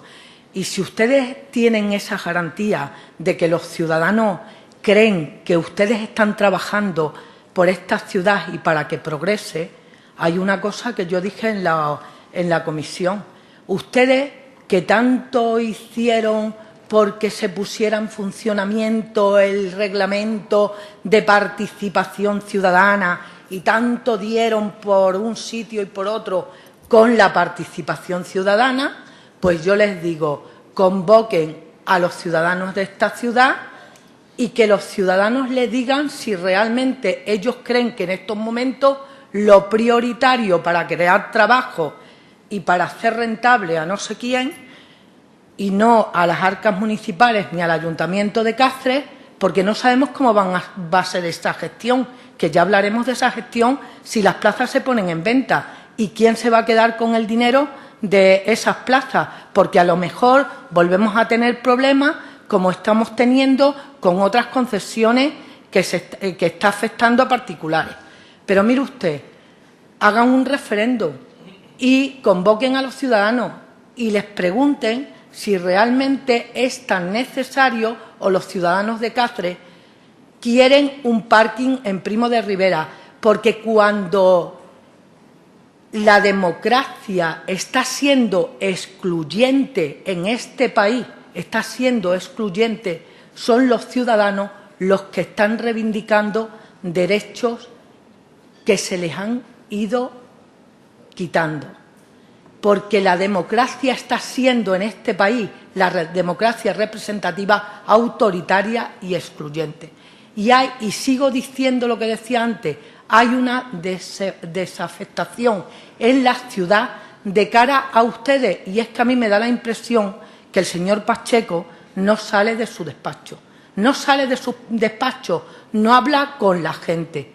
Y si ustedes tienen esa garantía de que los ciudadanos creen que ustedes están trabajando por esta ciudad y para que progrese, hay una cosa que yo dije en la comisión. Ustedes que tanto hicieron porque se pusiera en funcionamiento el reglamento de participación ciudadana y tanto dieron por un sitio y por otro con la participación ciudadana, pues yo les digo, convoquen a los ciudadanos de esta ciudad y que los ciudadanos les digan si realmente ellos creen que en estos momentos lo prioritario para crear trabajo y para hacer rentable a no sé quién y no a las arcas municipales ni al Ayuntamiento de Cáceres, porque no sabemos cómo va a ser esta gestión, que ya hablaremos de esa gestión si las plazas se ponen en venta y quién se va a quedar con el dinero de esas plazas, porque a lo mejor volvemos a tener problemas como estamos teniendo con otras concesiones que está afectando a particulares. Pero mire usted, hagan un referéndum y convoquen a los ciudadanos y les pregunten si realmente es tan necesario o los ciudadanos de Cáceres quieren un parking en Primo de Rivera, porque cuando la democracia está siendo excluyente en este país, está siendo excluyente, son los ciudadanos los que están reivindicando derechos que se les han ido quitando. Porque la democracia está siendo en este país, la democracia representativa, autoritaria y excluyente. Y sigo diciendo lo que decía antes, hay una desafectación en la ciudad de cara a ustedes, y es que a mí me da la impresión que el señor Pacheco no sale de su despacho. No sale de su despacho, no habla con la gente.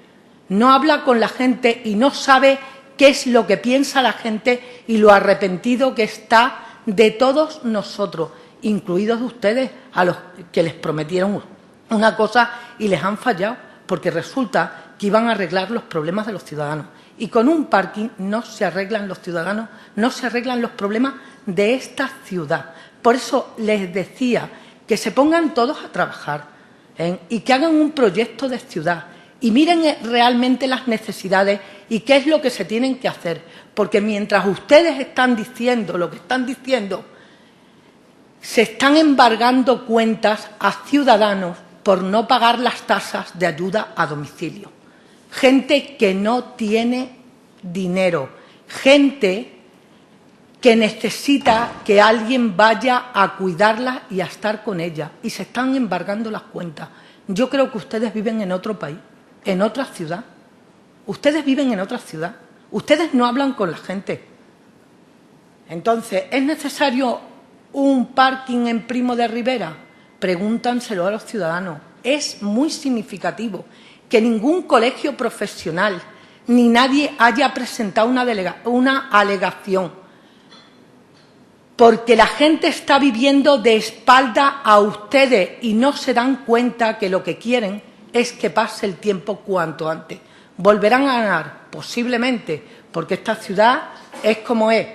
No habla con la gente y no sabe qué es lo que piensa la gente y lo arrepentido que está de todos nosotros, incluidos de ustedes, a los que les prometieron una cosa y les han fallado, porque resulta que iban a arreglar los problemas de los ciudadanos. Y con un parking no se arreglan los ciudadanos, no se arreglan los problemas de esta ciudad. Por eso les decía que se pongan todos a trabajar y que hagan un proyecto de ciudad y miren realmente las necesidades y qué es lo que se tienen que hacer. Porque mientras ustedes están diciendo lo que están diciendo, se están embargando cuentas a ciudadanos por no pagar las tasas de ayuda a domicilio. Gente que no tiene dinero, gente que necesita que alguien vaya a cuidarla y a estar con ella, y se están embargando las cuentas. Yo creo que ustedes viven en otro país, en otra ciudad. Ustedes viven en otra ciudad. Ustedes no hablan con la gente. Entonces, ¿es necesario un parking en Primo de Rivera? Pregúntanselo a los ciudadanos. Es muy significativo que ningún colegio profesional ni nadie haya presentado una alegación, porque la gente está viviendo de espalda a ustedes y no se dan cuenta que lo que quieren es que pase el tiempo cuanto antes. Volverán a ganar, posiblemente, porque esta ciudad es como es,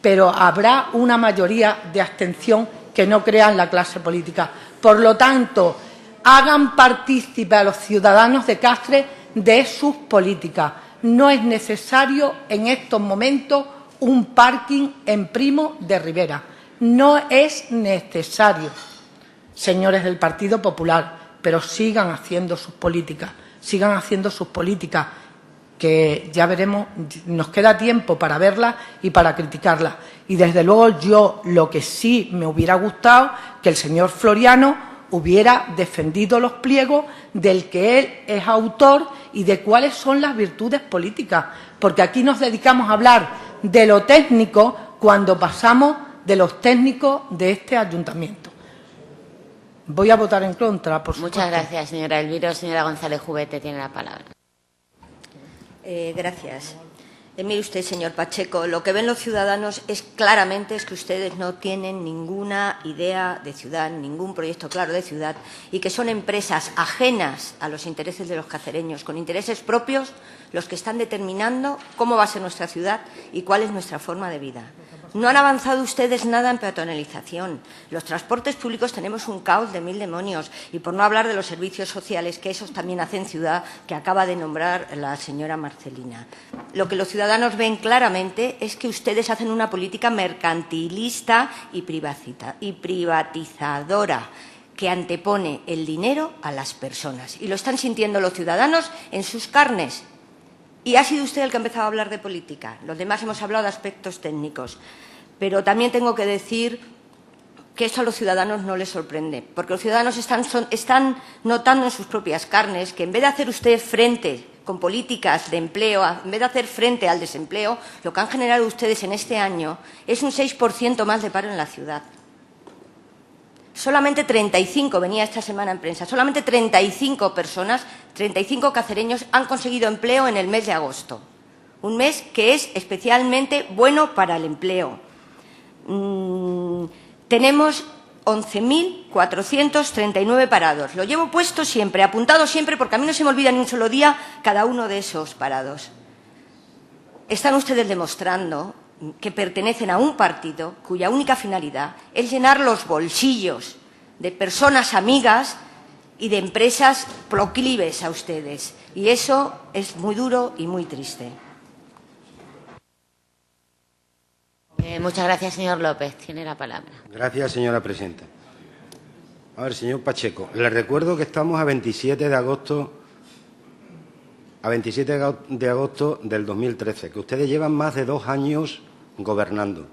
pero habrá una mayoría de abstención que no crea en la clase política. Por lo tanto, hagan partícipe a los ciudadanos de Cáceres de sus políticas. No es necesario en estos momentos un parking en Primo de Rivera. No es necesario, señores del Partido Popular, pero sigan haciendo sus políticas, que ya veremos, nos queda tiempo para verlas y para criticarlas. Y desde luego yo lo que sí me hubiera gustado que el señor Floriano hubiera defendido los pliegos del que él es autor y de cuáles son las virtudes políticas, porque aquí nos dedicamos a hablar de lo técnico cuando pasamos de los técnicos de este ayuntamiento. Voy a votar en contra, por supuesto. Muchas gracias, señora Elviro. Señora González Jubete tiene la palabra. Gracias. Mire usted, señor Pacheco, lo que ven los ciudadanos es claramente que ustedes no tienen ninguna idea de ciudad, ningún proyecto claro de ciudad y que son empresas ajenas a los intereses de los cacereños, con intereses propios, los que están determinando cómo va a ser nuestra ciudad y cuál es nuestra forma de vida. No han avanzado ustedes nada en peatonalización. Los transportes públicos tenemos un caos de 1000 demonios y por no hablar de los servicios sociales, que esos también hacen ciudad, que acaba de nombrar la señora Marcelina. Lo que los ciudadanos ven claramente es que ustedes hacen una política mercantilista y privatizadora que antepone el dinero a las personas. Y lo están sintiendo los ciudadanos en sus carnes. Y ha sido usted el que ha empezado a hablar de política. Los demás hemos hablado de aspectos técnicos. Pero también tengo que decir que esto a los ciudadanos no les sorprende, porque los ciudadanos están notando en sus propias carnes que en vez de hacer usted frente con políticas de empleo, en vez de hacer frente al desempleo, lo que han generado ustedes en este año es un 6% más de paro en la ciudad. Solamente 35, venía esta semana en prensa, solamente 35 personas, 35 cacereños han conseguido empleo en el mes de agosto. Un mes que es especialmente bueno para el empleo. Tenemos 11.439 parados. Lo llevo puesto siempre, apuntado siempre, porque a mí no se me olvida ni un solo día cada uno de esos parados. Están ustedes demostrando que pertenecen a un partido cuya única finalidad es llenar los bolsillos de personas amigas y de empresas proclives a ustedes. Y eso es muy duro y muy triste. Muchas gracias, señor López. Tiene la palabra. Gracias, señora presidenta. A ver, señor Pacheco, le recuerdo que estamos a 27 de agosto del 2013, que ustedes llevan más de 2 años gobernando,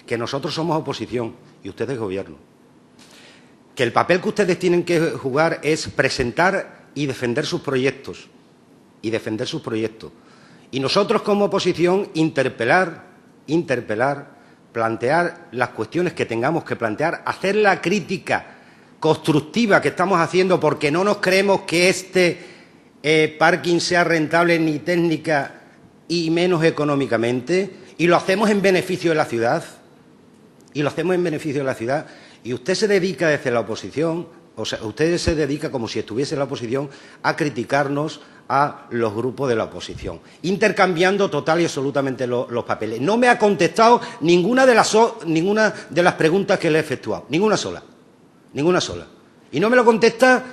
que nosotros somos oposición y ustedes gobierno, que el papel que ustedes tienen que jugar es presentar y defender sus proyectos, y nosotros como oposición interpelar, plantear las cuestiones que tengamos que plantear, hacer la crítica constructiva que estamos haciendo, porque no nos creemos que este parking sea rentable ni técnica y menos económicamente, y lo hacemos en beneficio de la ciudad. Y usted se dedica desde la oposición, o sea, usted se dedica como si estuviese en la oposición a criticarnos a los grupos de la oposición, intercambiando total y absolutamente los papeles. No me ha contestado ninguna de las preguntas que le he efectuado, ninguna sola. Y no me lo contesta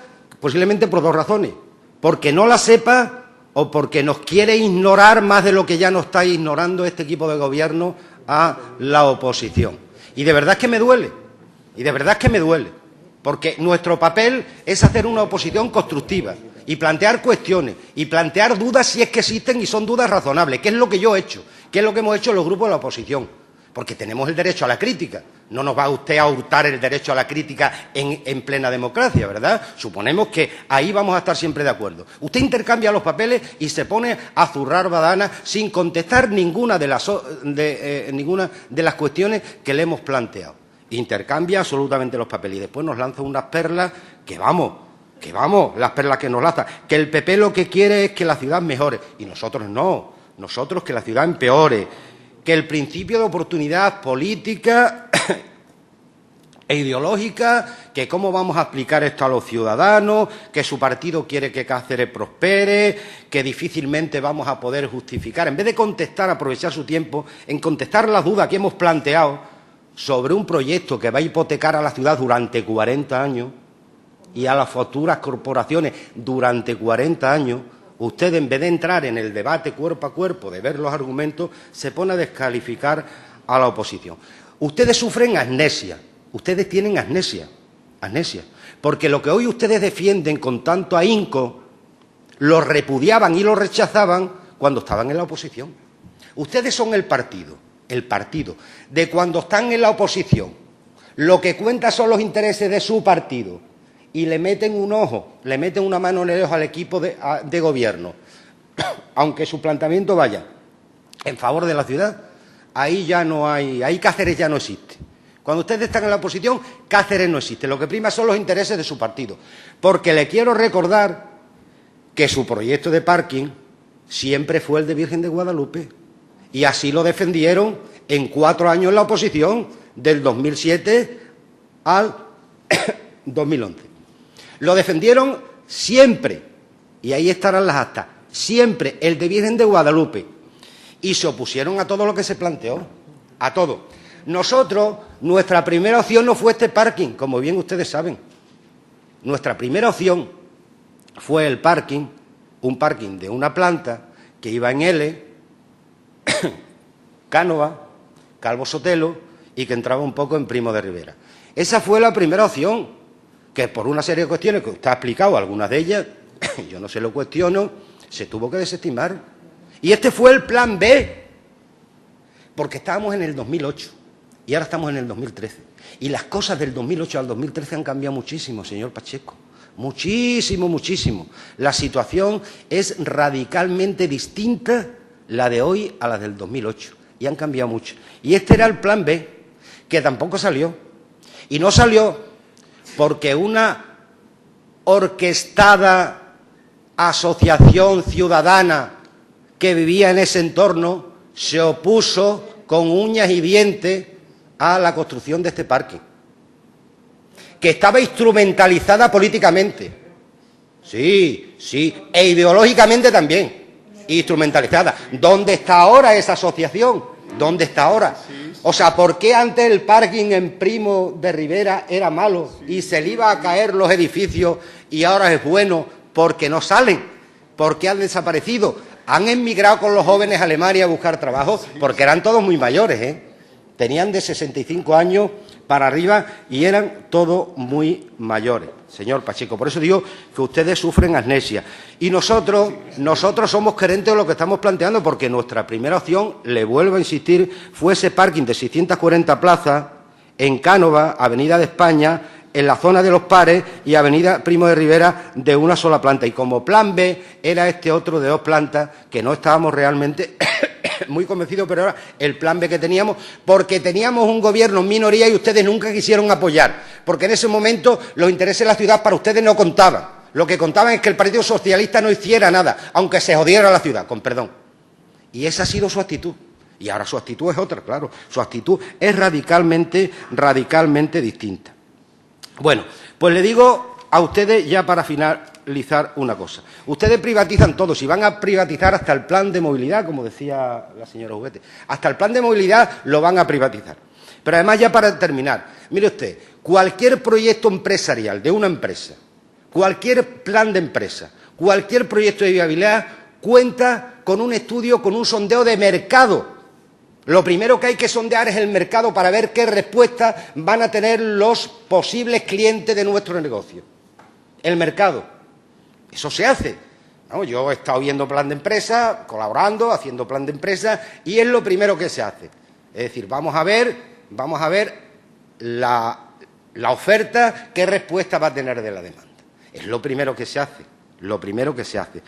posiblemente por 2 razones, porque no la sepa o porque nos quiere ignorar más de lo que ya nos está ignorando este equipo de gobierno a la oposición. Y de verdad es que me duele, porque nuestro papel es hacer una oposición constructiva y plantear cuestiones y plantear dudas si es que existen y son dudas razonables, que es lo que yo he hecho, que es lo que hemos hecho los grupos de la oposición, porque tenemos el derecho a la crítica. No nos va usted a hurtar el derecho a la crítica en plena democracia, ¿verdad? Suponemos que ahí vamos a estar siempre de acuerdo. Usted intercambia los papeles y se pone a zurrar badana sin contestar ninguna de las cuestiones que le hemos planteado. Intercambia absolutamente los papeles y después nos lanza unas perlas que vamos, las perlas que nos lanza, que el PP lo que quiere es que la ciudad mejore y nosotros no, nosotros que la ciudad empeore, que el principio de oportunidad política e ideológica, que cómo vamos a explicar esto a los ciudadanos, que su partido quiere que Cáceres prospere, que difícilmente vamos a poder justificar. En vez de contestar, aprovechar su tiempo en contestar las dudas que hemos planteado sobre un proyecto que va a hipotecar a la ciudad durante 40 años y a las futuras corporaciones durante 40 años, usted, en vez de entrar en el debate cuerpo a cuerpo, de ver los argumentos, se pone a descalificar a la oposición. Ustedes sufren amnesia, ustedes tienen amnesia, porque lo que hoy ustedes defienden con tanto ahínco, lo repudiaban y lo rechazaban cuando estaban en la oposición. Ustedes son el partido de cuando están en la oposición. Lo que cuenta son los intereses de su partido. Y le meten un ojo, le meten una mano en el ojo al equipo de gobierno, aunque su planteamiento vaya en favor de la ciudad, ahí Cáceres ya no existe. Cuando ustedes están en la oposición, Cáceres no existe. Lo que prima son los intereses de su partido. Porque le quiero recordar que su proyecto de parking siempre fue el de Virgen de Guadalupe Y así lo defendieron en 4 años en la oposición, del 2007 al 2011. Lo defendieron siempre, y ahí estarán las actas, siempre el de Virgen de Guadalupe. Y se opusieron a todo lo que se planteó, a todo. Nosotros, nuestra primera opción no fue este parking, como bien ustedes saben. Nuestra primera opción fue el parking, un parking de una planta que iba en L, Cánova, Calvo Sotelo y que entraba un poco en Primo de Rivera. Esa fue la primera opción, que por una serie de cuestiones que usted ha explicado, algunas de ellas, yo no se lo cuestiono, se tuvo que desestimar. Y este fue el plan B, porque estábamos en el 2008 y ahora estamos en el 2013. Y las cosas del 2008 al 2013 han cambiado muchísimo, señor Pacheco. Muchísimo, muchísimo. La situación es radicalmente distinta, la de hoy a la del 2008. Y han cambiado mucho. Y este era el plan B, que tampoco salió. Y no salió porque una orquestada asociación ciudadana que vivía en ese entorno se opuso con uñas y dientes a la construcción de este parque, que estaba instrumentalizada políticamente, sí, e ideológicamente también, instrumentalizada. ¿Dónde está ahora esa asociación? ¿Dónde está ahora? O sea, ¿por qué antes el parking en Primo de Rivera era malo y se le iba a caer los edificios y ahora es bueno porque no salen? ¿Por qué han desaparecido? Han emigrado con los jóvenes a Alemania a buscar trabajo porque eran todos muy mayores, ¿eh? Tenían de 65 años para arriba y eran todos muy mayores, señor Pacheco. Por eso digo que ustedes sufren amnesia. Y nosotros somos coherentes de lo que estamos planteando, porque nuestra primera opción, le vuelvo a insistir, fue ese parking de 640 plazas en Cánova, Avenida de España, en la zona de Los Pares y Avenida Primo de Rivera, de una sola planta. Y como plan B era este otro de 2 plantas, que no estábamos realmente muy convencidos, pero era el plan B que teníamos, porque teníamos un gobierno en minoría y ustedes nunca quisieron apoyar, porque en ese momento los intereses de la ciudad para ustedes no contaban. Lo que contaban es que el Partido Socialista no hiciera nada, aunque se jodiera la ciudad, con perdón. Y esa ha sido su actitud. Y ahora su actitud es otra, claro. Su actitud es radicalmente distinta. Bueno, pues le digo a ustedes, ya para finalizar, una cosa. Ustedes privatizan todo, si van a privatizar hasta el plan de movilidad, como decía la señora Huguete, hasta el plan de movilidad lo van a privatizar. Pero además, ya para terminar, mire usted, cualquier proyecto empresarial de una empresa, cualquier plan de empresa, cualquier proyecto de viabilidad cuenta con un estudio, con un sondeo de mercado. Lo primero que hay que sondear es el mercado para ver qué respuesta van a tener los posibles clientes de nuestro negocio. El mercado. Eso se hace. ¿No? Yo he estado viendo plan de empresa, colaborando, haciendo plan de empresa, y es lo primero que se hace. Es decir, vamos a ver la oferta, qué respuesta va a tener de la demanda. Es lo primero que se hace. Lo primero que se hace.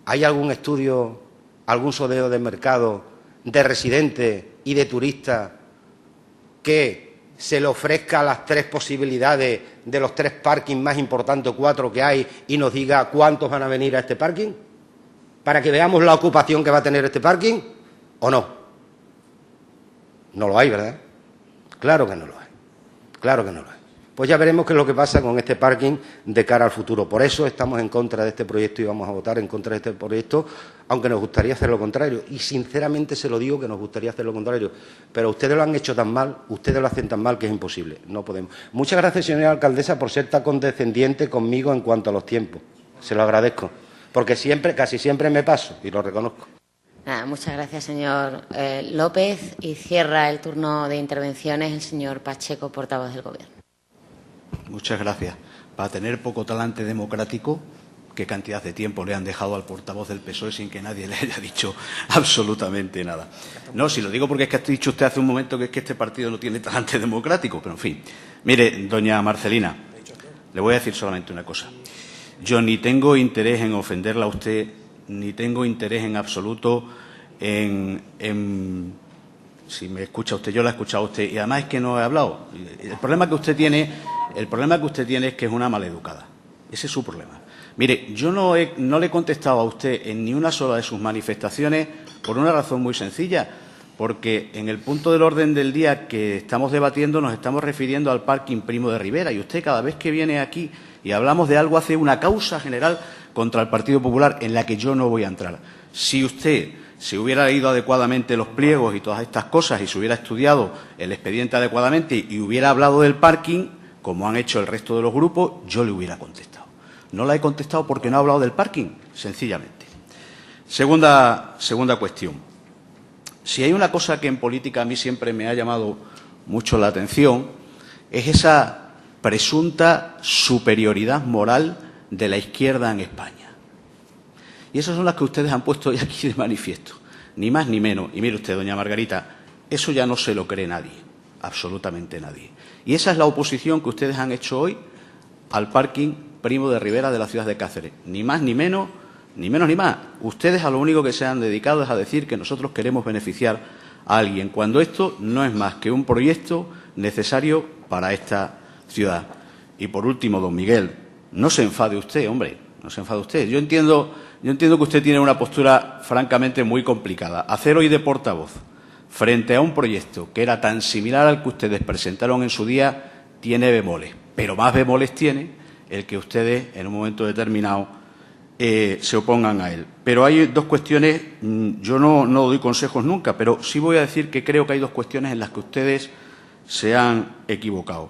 ¿Hay algún estudio, algún sondeo de mercado de residentes y de turistas que se le ofrezca las 3 posibilidades de los 3 parkings más importantes, 4 que hay, y nos diga cuántos van a venir a este parking? Para que veamos la ocupación que va a tener este parking, ¿o no? No lo hay, ¿verdad? Claro que no lo hay. Claro que no lo hay. Pues ya veremos qué es lo que pasa con este parking de cara al futuro. Por eso estamos en contra de este proyecto y vamos a votar en contra de este proyecto, aunque nos gustaría hacer lo contrario. Y sinceramente se lo digo que nos gustaría hacer lo contrario. Pero ustedes lo han hecho tan mal, ustedes lo hacen tan mal que es imposible. No podemos. Muchas gracias, señora alcaldesa, por ser tan condescendiente conmigo en cuanto a los tiempos. Se lo agradezco. Porque casi siempre me paso y lo reconozco. Muchas gracias, señor López. Y cierra el turno de intervenciones el señor Pacheco, portavoz del Gobierno. Muchas gracias. Para tener poco talante democrático, ¿qué cantidad de tiempo le han dejado al portavoz del PSOE sin que nadie le haya dicho absolutamente nada? No, si lo digo porque es que ha dicho usted hace un momento que es que este partido no tiene talante democrático, pero en fin. Mire, doña Marcelina, le voy a decir solamente una cosa. Yo ni tengo interés en ofenderla a usted, ni tengo interés en absoluto si me escucha usted, yo la he escuchado a usted, y además es que no he hablado. El problema que usted tiene es que es una maleducada. Ese es su problema. Mire, yo no le he contestado a usted en ni una sola de sus manifestaciones Por una razón muy sencilla, porque en el punto del orden del día que estamos debatiendo nos estamos refiriendo al parking Primo de Rivera y usted cada vez que viene aquí y hablamos de algo hace una causa general contra el Partido Popular en la que yo no voy a entrar. Si usted se hubiera leído adecuadamente los pliegos y todas estas cosas y se hubiera estudiado el expediente adecuadamente y hubiera hablado del parking, como han hecho el resto de los grupos, yo le hubiera contestado. No la he contestado porque no ha hablado del parking, sencillamente. Segunda cuestión. Si hay una cosa que en política a mí siempre me ha llamado mucho la atención, es esa presunta superioridad moral de la izquierda en España. Y esas son las que ustedes han puesto hoy aquí de manifiesto, ni más ni menos. Y mire usted, doña Margarita, eso ya no se lo cree nadie, absolutamente nadie. Y esa es la oposición que ustedes han hecho hoy al parking Primo de Rivera de la ciudad de Cáceres. Ni más ni menos, ni menos ni más. Ustedes a lo único que se han dedicado es a decir que nosotros queremos beneficiar a alguien, cuando esto no es más que un proyecto necesario para esta ciudad. Y por último, don Miguel, no se enfade usted, hombre, no se enfade usted. Yo entiendo que usted tiene una postura francamente muy complicada. Hacer hoy de portavoz frente a un proyecto que era tan similar al que ustedes presentaron en su día tiene bemoles, pero más bemoles tiene el que ustedes en un momento determinado se opongan a él. Pero hay dos cuestiones, yo no doy consejos nunca, pero sí voy a decir que creo que hay dos cuestiones en las que ustedes se han equivocado.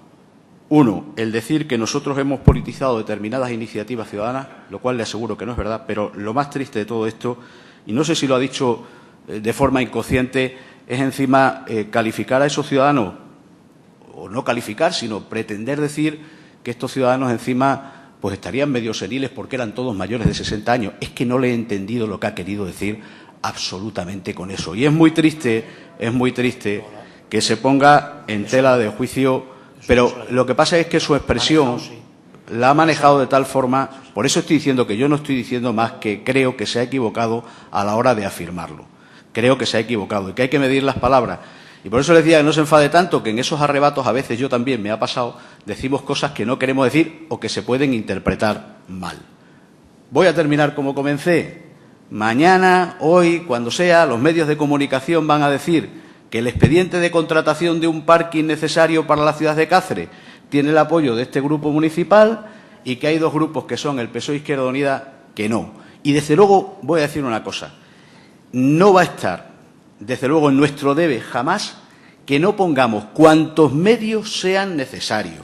Uno, el decir que nosotros hemos politizado determinadas iniciativas ciudadanas, lo cual le aseguro que no es verdad, pero lo más triste de todo esto, y no sé si lo ha dicho de forma inconsciente, es encima calificar a esos ciudadanos, o no calificar, sino pretender decir que estos ciudadanos encima pues estarían medio seniles porque eran todos mayores de 60 años. Es que no le he entendido lo que ha querido decir absolutamente con eso. Y es muy triste que se ponga en tela de juicio. Pero lo que pasa es que su expresión la ha manejado de tal forma, por eso estoy diciendo que yo no estoy diciendo más que creo que se ha equivocado a la hora de afirmarlo. Creo que se ha equivocado y que hay que medir las palabras. Y por eso le decía que no se enfade tanto, que en esos arrebatos a veces yo también me ha pasado, decimos cosas que no queremos decir o que se pueden interpretar mal. Voy a terminar como comencé. Mañana, hoy, cuando sea, los medios de comunicación van a decir que el expediente de contratación de un parking necesario para la ciudad de Cáceres tiene el apoyo de este grupo municipal y que hay dos grupos que son el PSOE e Izquierda Unida que no. Y desde luego voy a decir una cosa, no va a estar desde luego en nuestro debe jamás que no pongamos cuantos medios sean necesarios,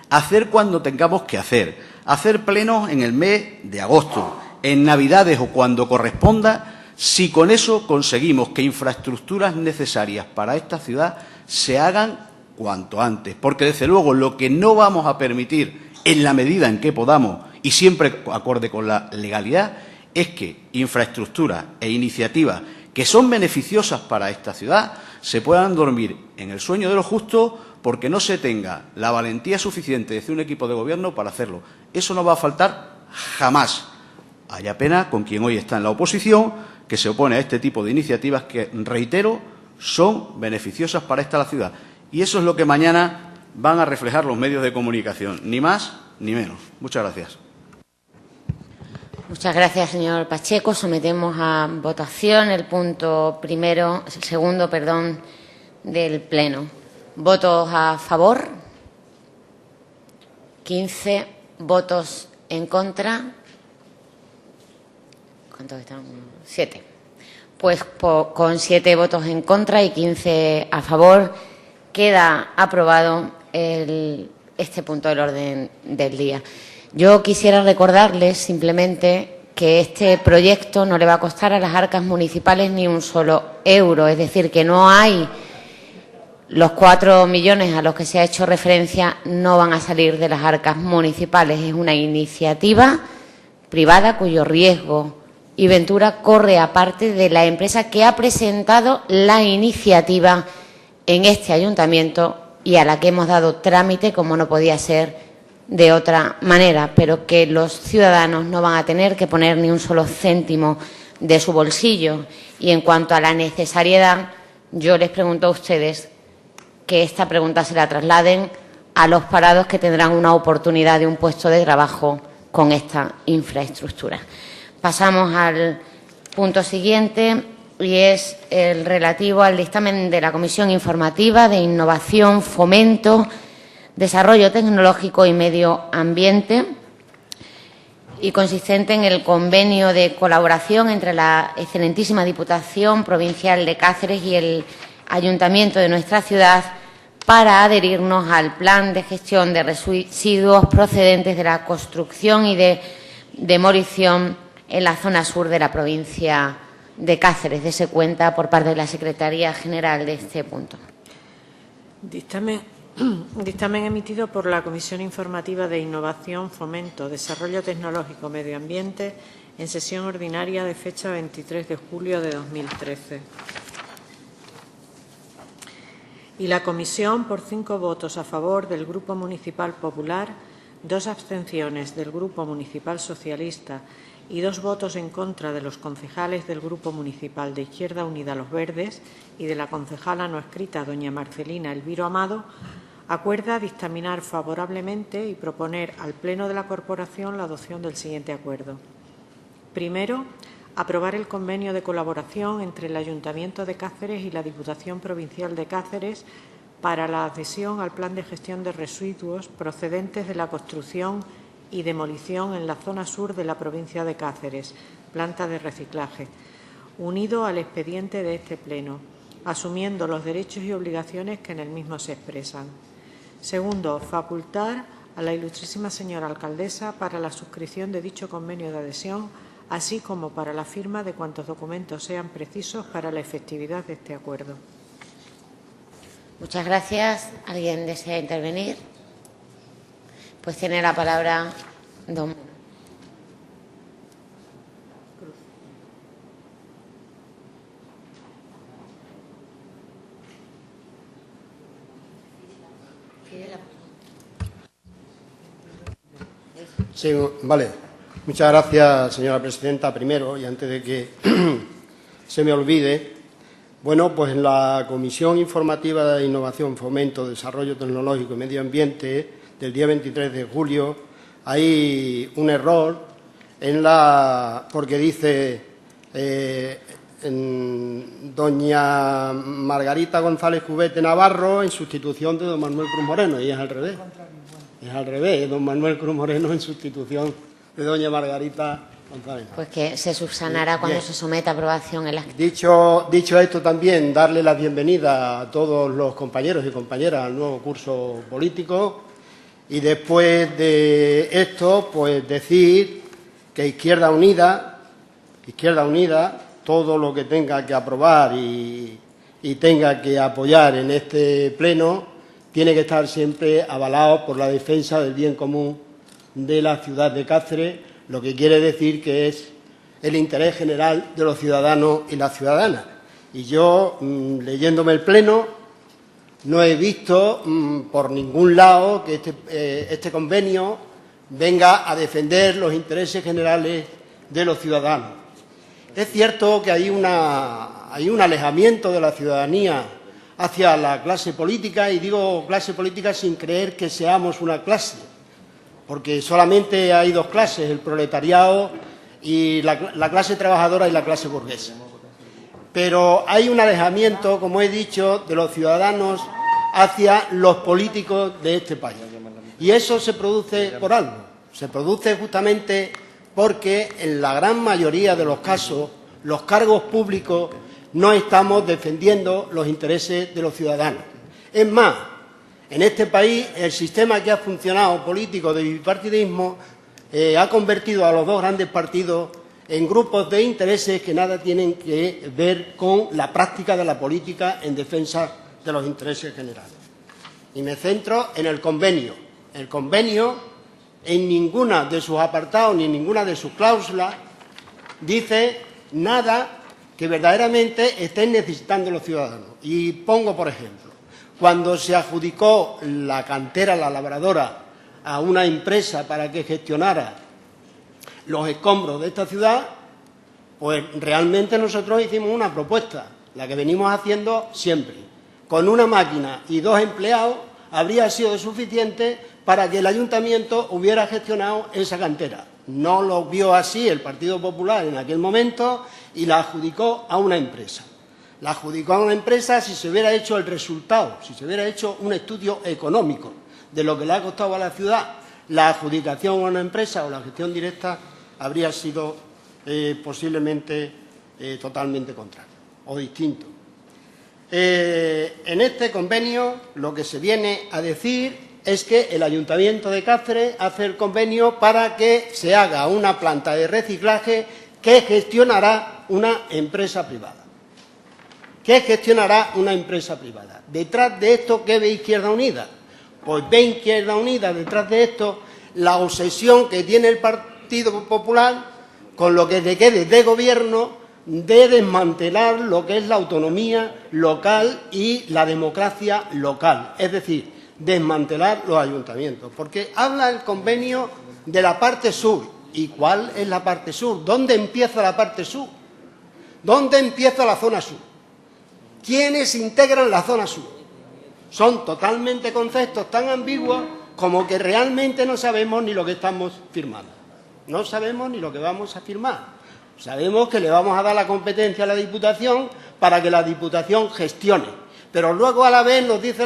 hacer cuando tengamos que hacer plenos en el mes de agosto, en Navidades o cuando corresponda, si con eso conseguimos que infraestructuras necesarias para esta ciudad se hagan cuanto antes. Porque, desde luego, lo que no vamos a permitir, en la medida en que podamos, y siempre acorde con la legalidad, es que infraestructuras e iniciativas que son beneficiosas para esta ciudad se puedan dormir en el sueño de los justos porque no se tenga la valentía suficiente de un equipo de gobierno para hacerlo. Eso no va a faltar jamás. Haya pena con quien hoy está en la oposición, que se opone a este tipo de iniciativas que, reitero, son beneficiosas para esta ciudad. Y eso es lo que mañana van a reflejar los medios de comunicación, ni más ni menos. Muchas gracias. Muchas gracias, señor Pacheco. Sometemos a votación el segundo del Pleno. ¿Votos a favor? 15. ¿Votos en contra? ¿Cuántos están? 7. Pues con 7 votos en contra y 15 a favor queda aprobado este punto del orden del día. Yo quisiera recordarles simplemente que este proyecto no le va a costar a las arcas municipales ni un solo euro, es decir, que no hay los 4 millones a los que se ha hecho referencia, no van a salir de las arcas municipales. Es una iniciativa privada cuyo riesgo y ventura corre aparte de la empresa que ha presentado la iniciativa en este ayuntamiento y a la que hemos dado trámite, como no podía ser de otra manera, pero que los ciudadanos no van a tener que poner ni un solo céntimo de su bolsillo. Y en cuanto a la necesariedad, yo les pregunto a ustedes que esta pregunta se la trasladen a los parados que tendrán una oportunidad de un puesto de trabajo con esta infraestructura. Pasamos al punto siguiente, y es el relativo al dictamen de la Comisión Informativa de Innovación, Fomento, Desarrollo Tecnológico y Medio Ambiente, y consistente en el convenio de colaboración entre la excelentísima Diputación Provincial de Cáceres y el Ayuntamiento de nuestra ciudad para adherirnos al Plan de Gestión de Residuos procedentes de la construcción y de demolición en la zona sur de la provincia de Cáceres. Dese cuenta por parte de la Secretaría General de este punto. Dictamen emitido por la Comisión Informativa de Innovación, Fomento, Desarrollo Tecnológico, Medio Ambiente, en sesión ordinaria de fecha 23 de julio de 2013. Y la Comisión, por 5 votos a favor del Grupo Municipal Popular, 2 abstenciones del Grupo Municipal Socialista y 2 votos en contra de los concejales del Grupo Municipal de Izquierda Unida Los Verdes y de la concejala no escrita, doña Marcelina Elviro Amado, acuerda dictaminar favorablemente y proponer al Pleno de la Corporación la adopción del siguiente acuerdo. Primero, aprobar el convenio de colaboración entre el Ayuntamiento de Cáceres y la Diputación Provincial de Cáceres para la adhesión al Plan de Gestión de Residuos procedentes de la construcción y demolición en la zona sur de la provincia de Cáceres, planta de reciclaje, unido al expediente de este Pleno, asumiendo los derechos y obligaciones que en el mismo se expresan. Segundo, facultar a la ilustrísima señora alcaldesa para la suscripción de dicho convenio de adhesión, así como para la firma de cuantos documentos sean precisos para la efectividad de este acuerdo. Muchas gracias. ¿Alguien desea intervenir? Pues tiene la palabra don. Sí, vale. Muchas gracias, señora presidenta. Primero, y antes de que se me olvide, bueno, pues en la Comisión Informativa de Innovación, Fomento, Desarrollo Tecnológico y Medio Ambiente del día 23 de julio hay un error porque dice doña Margarita González Cubete Navarro en sustitución de don Manuel Cruz Moreno, y es al revés. Es al revés, don Manuel Cruz Moreno en sustitución de doña Margarita González. Pues que se subsanará cuando se someta a aprobación el acta. Dicho esto, también darle la bienvenida a todos los compañeros y compañeras al nuevo curso político, y después de esto, pues decir que Izquierda Unida, todo lo que tenga que aprobar y tenga que apoyar en este Pleno, tiene que estar siempre avalado por la defensa del bien común de la ciudad de Cáceres, lo que quiere decir que es el interés general de los ciudadanos y las ciudadanas. Y yo, leyéndome el Pleno, no he visto por ningún lado que este convenio venga a defender los intereses generales de los ciudadanos. Es cierto que hay un alejamiento de la ciudadanía hacia la clase política, y digo clase política sin creer que seamos una clase, porque solamente hay 2 clases, el proletariado y la clase trabajadora y la clase burguesa. Pero hay un alejamiento, como he dicho, de los ciudadanos hacia los políticos de este país. Y eso se produce por algo. Se produce justamente porque en la gran mayoría de los casos los cargos públicos no estamos defendiendo los intereses de los ciudadanos. Es más, en este país el sistema que ha funcionado político de bipartidismo ha convertido a los 2 grandes partidos en grupos de intereses que nada tienen que ver con la práctica de la política en defensa de los intereses generales. Y me centro en el convenio. El convenio, en ninguna de sus apartados ni en ninguna de sus cláusulas, dice nada que verdaderamente estén necesitando los ciudadanos. Y pongo, por ejemplo, cuando se adjudicó la cantera, la labradora, a una empresa para que gestionara los escombros de esta ciudad, pues realmente nosotros hicimos una propuesta, la que venimos haciendo siempre. Con una máquina y 2 empleados habría sido suficiente para que el ayuntamiento hubiera gestionado esa cantera. No lo vio así el Partido Popular en aquel momento, y la adjudicó a una empresa. La adjudicó a una empresa si se hubiera hecho el resultado, si se hubiera hecho un estudio económico de lo que le ha costado a la ciudad la adjudicación a una empresa o la gestión directa, habría sido posiblemente totalmente contrario o distinto. En este convenio lo que se viene a decir es que el Ayuntamiento de Cáceres hace el convenio para que se haga una planta de reciclaje que gestionará una empresa privada. Detrás de esto, ¿qué ve Izquierda Unida? Pues ve Izquierda Unida detrás de esto la obsesión que tiene el Partido Popular con lo que le quede de gobierno de desmantelar lo que es la autonomía local y la democracia local, es decir, desmantelar los ayuntamientos, porque habla el convenio de la parte sur. ¿Y cuál es la parte sur? ¿Dónde empieza la parte sur? ¿Dónde empieza la zona sur? ¿Quiénes integran la zona sur? Son totalmente conceptos tan ambiguos como que realmente no sabemos ni lo que estamos firmando. No sabemos ni lo que vamos a firmar. Sabemos que le vamos a dar la competencia a la Diputación para que la Diputación gestione. Pero luego a la vez nos dice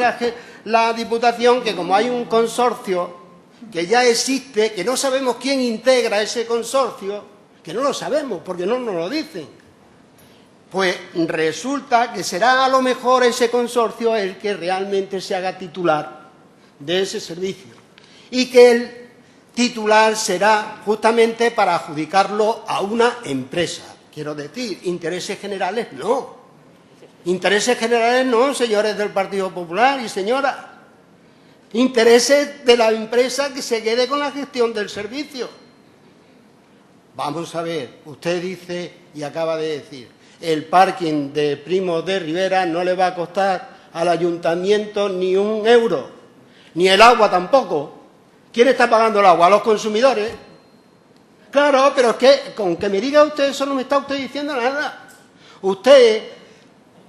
la Diputación que como hay un consorcio que ya existe, que no sabemos quién integra ese consorcio, que no lo sabemos porque no nos lo dicen, pues resulta que será a lo mejor ese consorcio el que realmente se haga titular de ese servicio y que el titular será justamente para adjudicarlo a una empresa. Quiero decir, intereses generales no. Intereses generales no, señores del Partido Popular y señoras. Intereses de la empresa que se quede con la gestión del servicio. Vamos a ver, usted dice y acaba de decir, el parking de Primo de Rivera no le va a costar al ayuntamiento ni un euro, ni el agua tampoco. ¿Quién está pagando el agua? ¿Los consumidores? Claro, pero es que con que me diga usted eso no me está usted diciendo nada. Usted,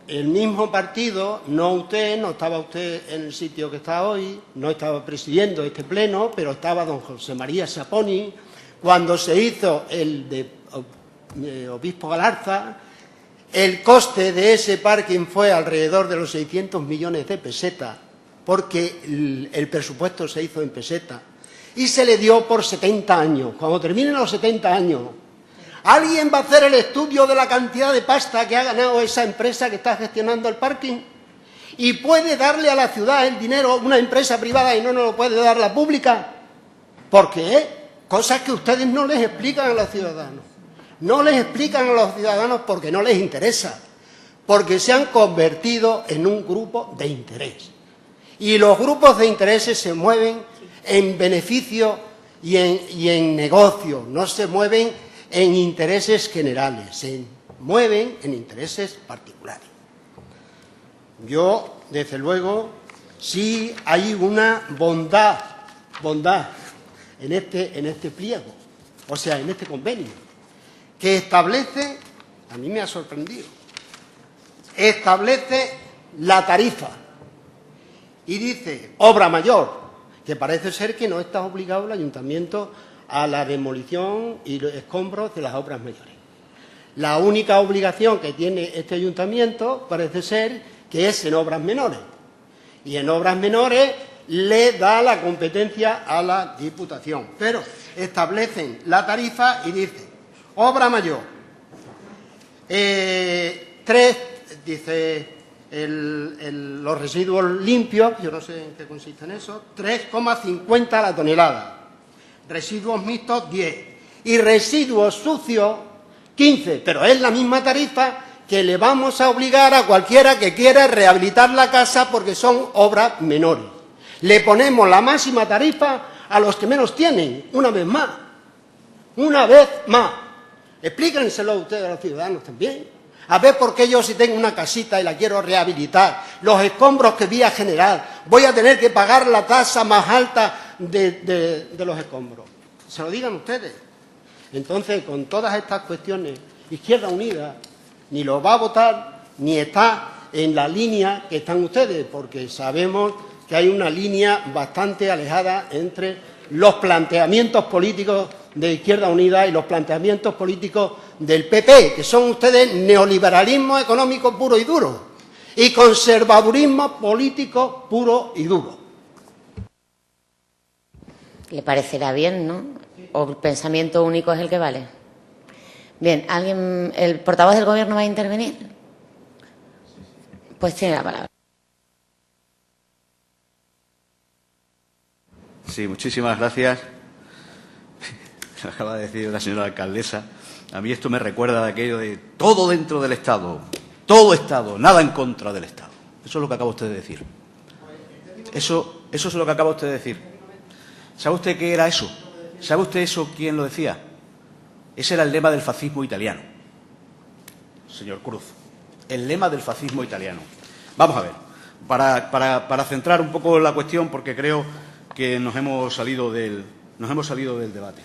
el mismo partido, no estaba usted en el sitio que está hoy, no estaba presidiendo este pleno, pero estaba don José María Saponi cuando se hizo el de Obispo Galarza. El coste de ese parking fue alrededor de los 600 millones de pesetas, porque el presupuesto se hizo en pesetas, y se le dio por 70 años. Cuando terminen los 70 años, ¿alguien va a hacer el estudio de la cantidad de pasta que ha ganado esa empresa que está gestionando el parking? ¿Y puede darle a la ciudad el dinero una empresa privada y no nos lo puede dar la pública? ¿Por qué? Cosas que ustedes no les explican a los ciudadanos. No les explican a los ciudadanos porque no les interesa, porque se han convertido en un grupo de interés. Y los grupos de intereses se mueven en beneficio y en negocio, no se mueven en intereses generales, se mueven en intereses particulares. Yo, desde luego, sí hay una bondad en este pliego, o sea, en este convenio, que establece, a mí me ha sorprendido, establece la tarifa y dice obra mayor, que parece ser que no está obligado el ayuntamiento a la demolición y los escombros de las obras mayores. La única obligación que tiene este ayuntamiento parece ser que es en obras menores. Y en obras menores le da la competencia a la Diputación. Pero establecen la tarifa y dicen, obra mayor, dice los residuos limpios, yo no sé en qué consiste en eso, 3,50 a la tonelada. Residuos mixtos, 10. Y residuos sucios, 15. Pero es la misma tarifa que le vamos a obligar a cualquiera que quiera rehabilitar la casa porque son obras menores. Le ponemos la máxima tarifa a los que menos tienen, una vez más. Una vez más. Explíquenselo ustedes a los ciudadanos también. A ver por qué yo si tengo una casita y la quiero rehabilitar, los escombros que voy a generar, voy a tener que pagar la tasa más alta de los escombros. Se lo digan ustedes. Entonces, con todas estas cuestiones, Izquierda Unida ni lo va a votar, ni está en la línea que están ustedes, porque sabemos que hay una línea bastante alejada entre los planteamientos políticos de Izquierda Unida y los planteamientos políticos del PP, que son ustedes neoliberalismo económico puro y duro y conservadurismo político puro y duro. Le parecerá bien, ¿no? ¿O el pensamiento único es el que vale? Bien, ¿alguien, el portavoz del Gobierno va a intervenir? Pues tiene la palabra. Sí, muchísimas gracias. Acaba de decir la señora alcaldesa. A mí esto me recuerda de aquello de todo dentro del Estado, todo Estado, nada en contra del Estado. Eso es lo que acaba usted de decir. Eso es lo que acaba usted de decir. ¿Sabe usted qué era eso? ¿Sabe usted eso quién lo decía? Ese era el lema del fascismo italiano, señor Cruz. El lema del fascismo italiano. Vamos a ver, para centrar un poco la cuestión, porque creo que nos hemos salido del debate.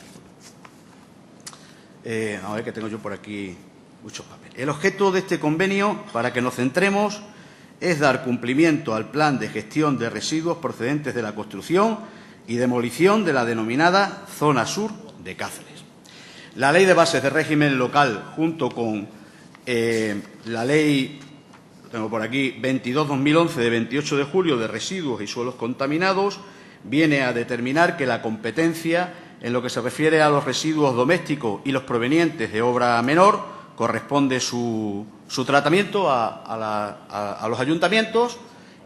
A ver, que tengo yo por aquí muchos papeles. El objeto de este convenio, para que nos centremos, es dar cumplimiento al plan de gestión de residuos procedentes de la construcción y demolición de la denominada Zona Sur de Cáceres. La Ley de Bases de Régimen Local, junto con la Ley, tengo por aquí, 22/2011 de 28 de julio de residuos y suelos contaminados, viene a determinar que la competencia en lo que se refiere a los residuos domésticos y los provenientes de obra menor corresponde su tratamiento a los ayuntamientos,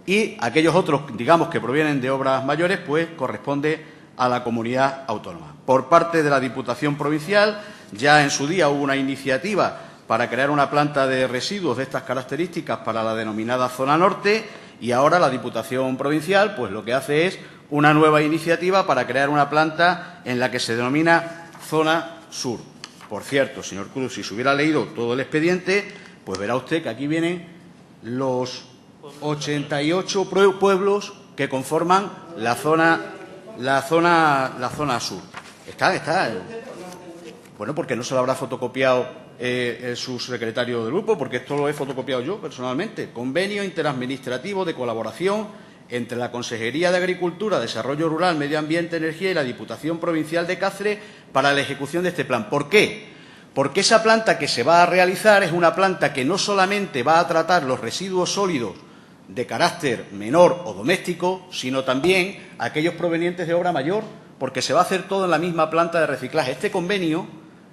y aquellos otros, digamos, que provienen de obras mayores, pues corresponde a la comunidad autónoma. Por parte de la Diputación Provincial, ya en su día hubo una iniciativa para crear una planta de residuos de estas características para la denominada Zona Norte, y ahora la Diputación Provincial pues lo que hace es una nueva iniciativa para crear una planta en la que se denomina Zona Sur. Por cierto, señor Cruz, si se hubiera leído todo el expediente, pues verá usted que aquí vienen los 88 pueblos que conforman la zona sur. Está. Bueno, porque no se lo habrá fotocopiado su secretario del grupo, porque esto lo he fotocopiado yo personalmente. Convenio interadministrativo de colaboración entre la Consejería de Agricultura, Desarrollo Rural, Medio Ambiente, Energía y la Diputación Provincial de Cáceres para la ejecución de este plan. ¿Por qué? Porque esa planta que se va a realizar es una planta que no solamente va a tratar los residuos sólidos de carácter menor o doméstico, sino también aquellos provenientes de obra mayor, porque se va a hacer todo en la misma planta de reciclaje. Este convenio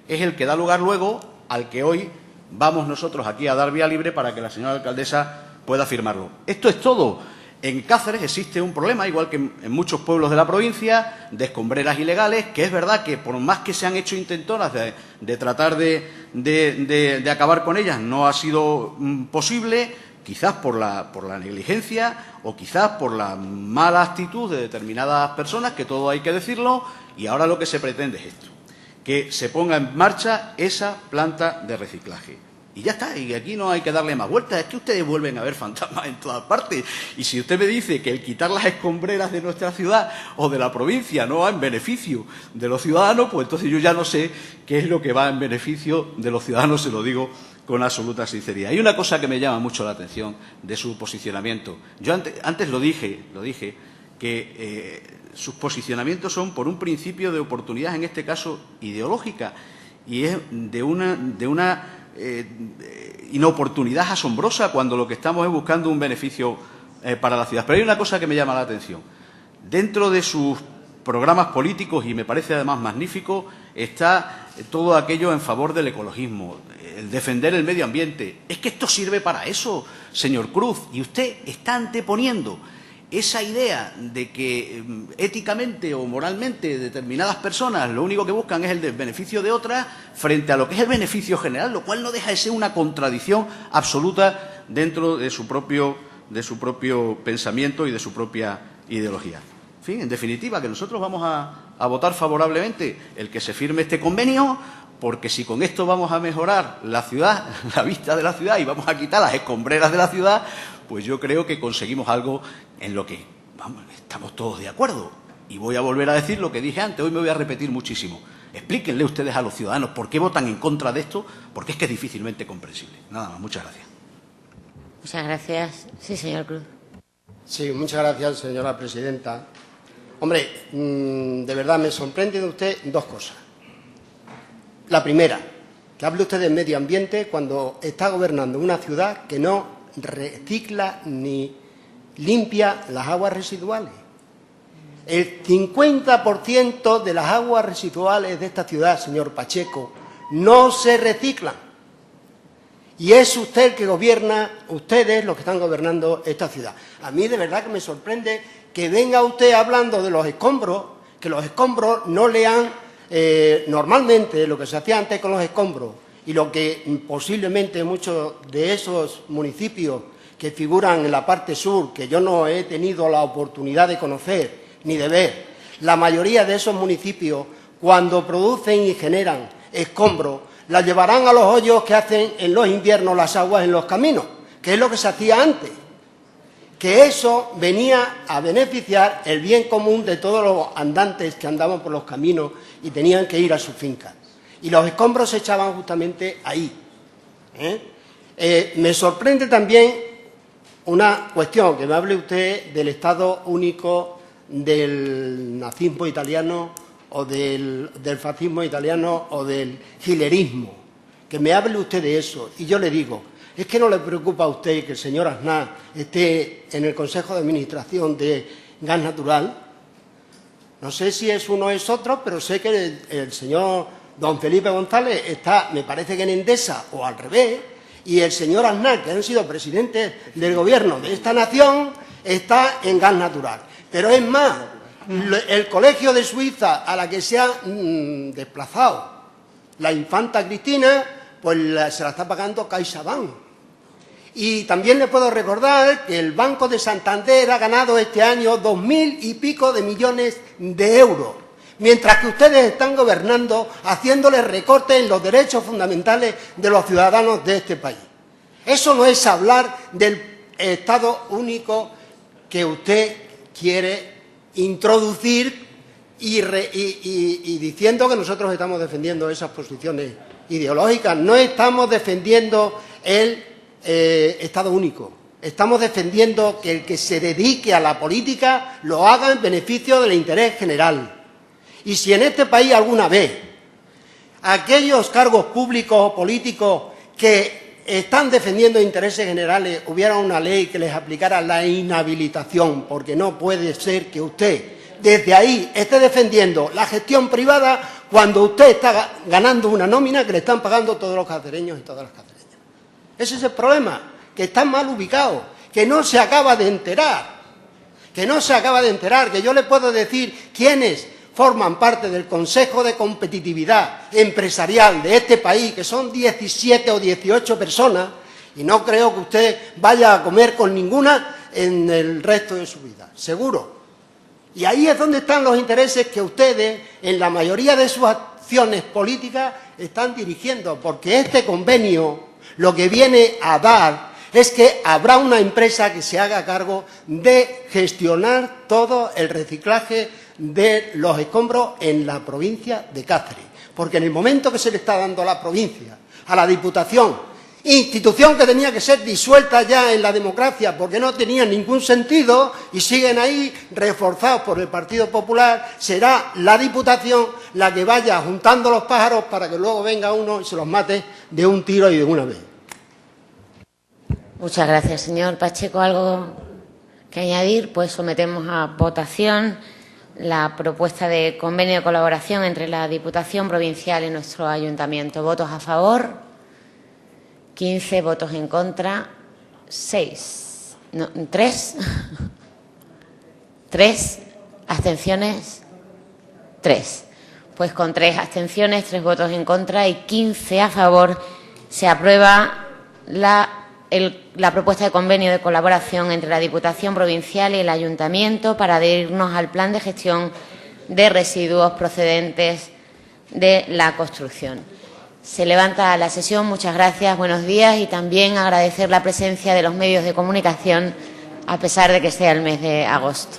es el que da lugar luego al que hoy vamos nosotros aquí a dar vía libre para que la señora alcaldesa pueda firmarlo. Esto es todo. En Cáceres existe un problema, igual que en muchos pueblos de la provincia, de escombreras ilegales, que es verdad que por más que se han hecho intentonas de tratar de acabar con ellas, no ha sido posible, quizás por la negligencia o quizás por la mala actitud de determinadas personas, que todo hay que decirlo, y ahora lo que se pretende es esto, que se ponga en marcha esa planta de reciclaje. Y ya está, y aquí no hay que darle más vueltas, es que ustedes vuelven a ver fantasmas en todas partes. Y si usted me dice que el quitar las escombreras de nuestra ciudad o de la provincia no va en beneficio de los ciudadanos, pues entonces yo ya no sé qué es lo que va en beneficio de los ciudadanos, se lo digo con absoluta sinceridad. Hay una cosa que me llama mucho la atención de su posicionamiento. Yo antes lo dije, que sus posicionamientos son por un principio de oportunidad, en este caso ideológica, y es de una inoportunidad asombrosa cuando lo que estamos es buscando un beneficio para la ciudad. Pero hay una cosa que me llama la atención. Dentro de sus programas políticos, y me parece además magnífico, está todo aquello en favor del ecologismo, el defender el medio ambiente. Es que esto sirve para eso, señor Cruz, y usted está anteponiendo esa idea de que éticamente o moralmente determinadas personas lo único que buscan es el beneficio de otras frente a lo que es el beneficio general, lo cual no deja de ser una contradicción absoluta dentro de su propio pensamiento y de su propia ideología. En fin, en definitiva, que nosotros vamos a votar favorablemente el que se firme este convenio, porque si con esto vamos a mejorar la ciudad, la vista de la ciudad, y vamos a quitar las escombreras de la ciudad, pues yo creo que conseguimos algo en lo que estamos todos de acuerdo. Y voy a volver a decir lo que dije antes, hoy me voy a repetir muchísimo. Explíquenle ustedes a los ciudadanos por qué votan en contra de esto, porque es que es difícilmente comprensible. Nada más, muchas gracias. Muchas gracias. Sí, señor Cruz. Sí, muchas gracias, señora presidenta. Hombre, de verdad me sorprende de usted dos cosas. La primera, que hable usted del medio ambiente cuando está gobernando una ciudad que no recicla ni limpia las aguas residuales. El 50% de las aguas residuales de esta ciudad, señor Pacheco, no se reciclan. Y es usted el que gobierna, ustedes los que están gobernando esta ciudad. A mí de verdad que me sorprende que venga usted hablando de los escombros, que los escombros no le han... normalmente lo que se hacía antes con los escombros y lo que posiblemente muchos de esos municipios que figuran en la parte sur, que yo no he tenido la oportunidad de conocer ni de ver, la mayoría de esos municipios, cuando producen y generan escombros, la llevarán a los hoyos que hacen en los inviernos las aguas en los caminos, que es lo que se hacía antes. Que eso venía a beneficiar el bien común de todos los andantes que andaban por los caminos y tenían que ir a sus fincas. Y los escombros se echaban justamente ahí. Me sorprende también una cuestión, que me hable usted del Estado único del nazismo italiano o del fascismo italiano o del hitlerismo. Que me hable usted de eso. Y yo le digo, ¿es que no le preocupa a usted que el señor Aznar esté en el Consejo de Administración de Gas Natural? No sé si es uno o es otro, pero sé que el señor don Felipe González está, me parece que en Endesa o al revés, y el señor Aznar, que han sido presidentes del gobierno de esta nación, está en Gas Natural. Pero es más, el colegio de Suiza a la que se ha desplazado la infanta Cristina, pues se la está pagando CaixaBank. Y también le puedo recordar que el Banco de Santander ha ganado este año 2.000 y pico de millones de euros, mientras que ustedes están gobernando haciéndole recortes en los derechos fundamentales de los ciudadanos de este país. Eso no es hablar del Estado único que usted quiere introducir y diciendo que nosotros estamos defendiendo esas posiciones ideológicas. No estamos defendiendo el Estado único. Estamos defendiendo que el que se dedique a la política lo haga en beneficio del interés general. Y si en este país alguna vez aquellos cargos públicos o políticos que están defendiendo intereses generales hubiera una ley que les aplicara la inhabilitación, porque no puede ser que usted desde ahí esté defendiendo la gestión privada cuando usted está ganando una nómina que le están pagando todos los cacereños y todas las cacereñas. Ese es el problema, que está mal ubicado, que no se acaba de enterar, que yo le puedo decir quiénes forman parte del Consejo de Competitividad Empresarial de este país, que son 17 o 18 personas, y no creo que usted vaya a comer con ninguna en el resto de su vida, seguro. Y ahí es donde están los intereses que ustedes, en la mayoría de sus acciones políticas, están dirigiendo, porque este convenio lo que viene a dar es que habrá una empresa que se haga cargo de gestionar todo el reciclaje de los escombros en la provincia de Cáceres. Porque en el momento que se le está dando a la provincia, a la Diputación, institución que tenía que ser disuelta ya en la democracia porque no tenía ningún sentido y siguen ahí reforzados por el Partido Popular, será la Diputación la que vaya juntando los pájaros para que luego venga uno y se los mate de un tiro y de una vez. Muchas gracias, señor Pacheco. ¿Algo que añadir? Pues sometemos a votación la propuesta de convenio de colaboración entre la Diputación Provincial y nuestro Ayuntamiento. ¿Votos a favor? 15 votos en contra, 6, no, 3, 3, abstenciones, 3. Pues con 3 abstenciones, 3 votos en contra y 15 a favor, se aprueba la propuesta de convenio de colaboración entre la Diputación Provincial y el Ayuntamiento para adherirnos al plan de gestión de residuos procedentes de la construcción. Se levanta la sesión. Muchas gracias, buenos días, y también agradecer la presencia de los medios de comunicación a pesar de que sea el mes de agosto.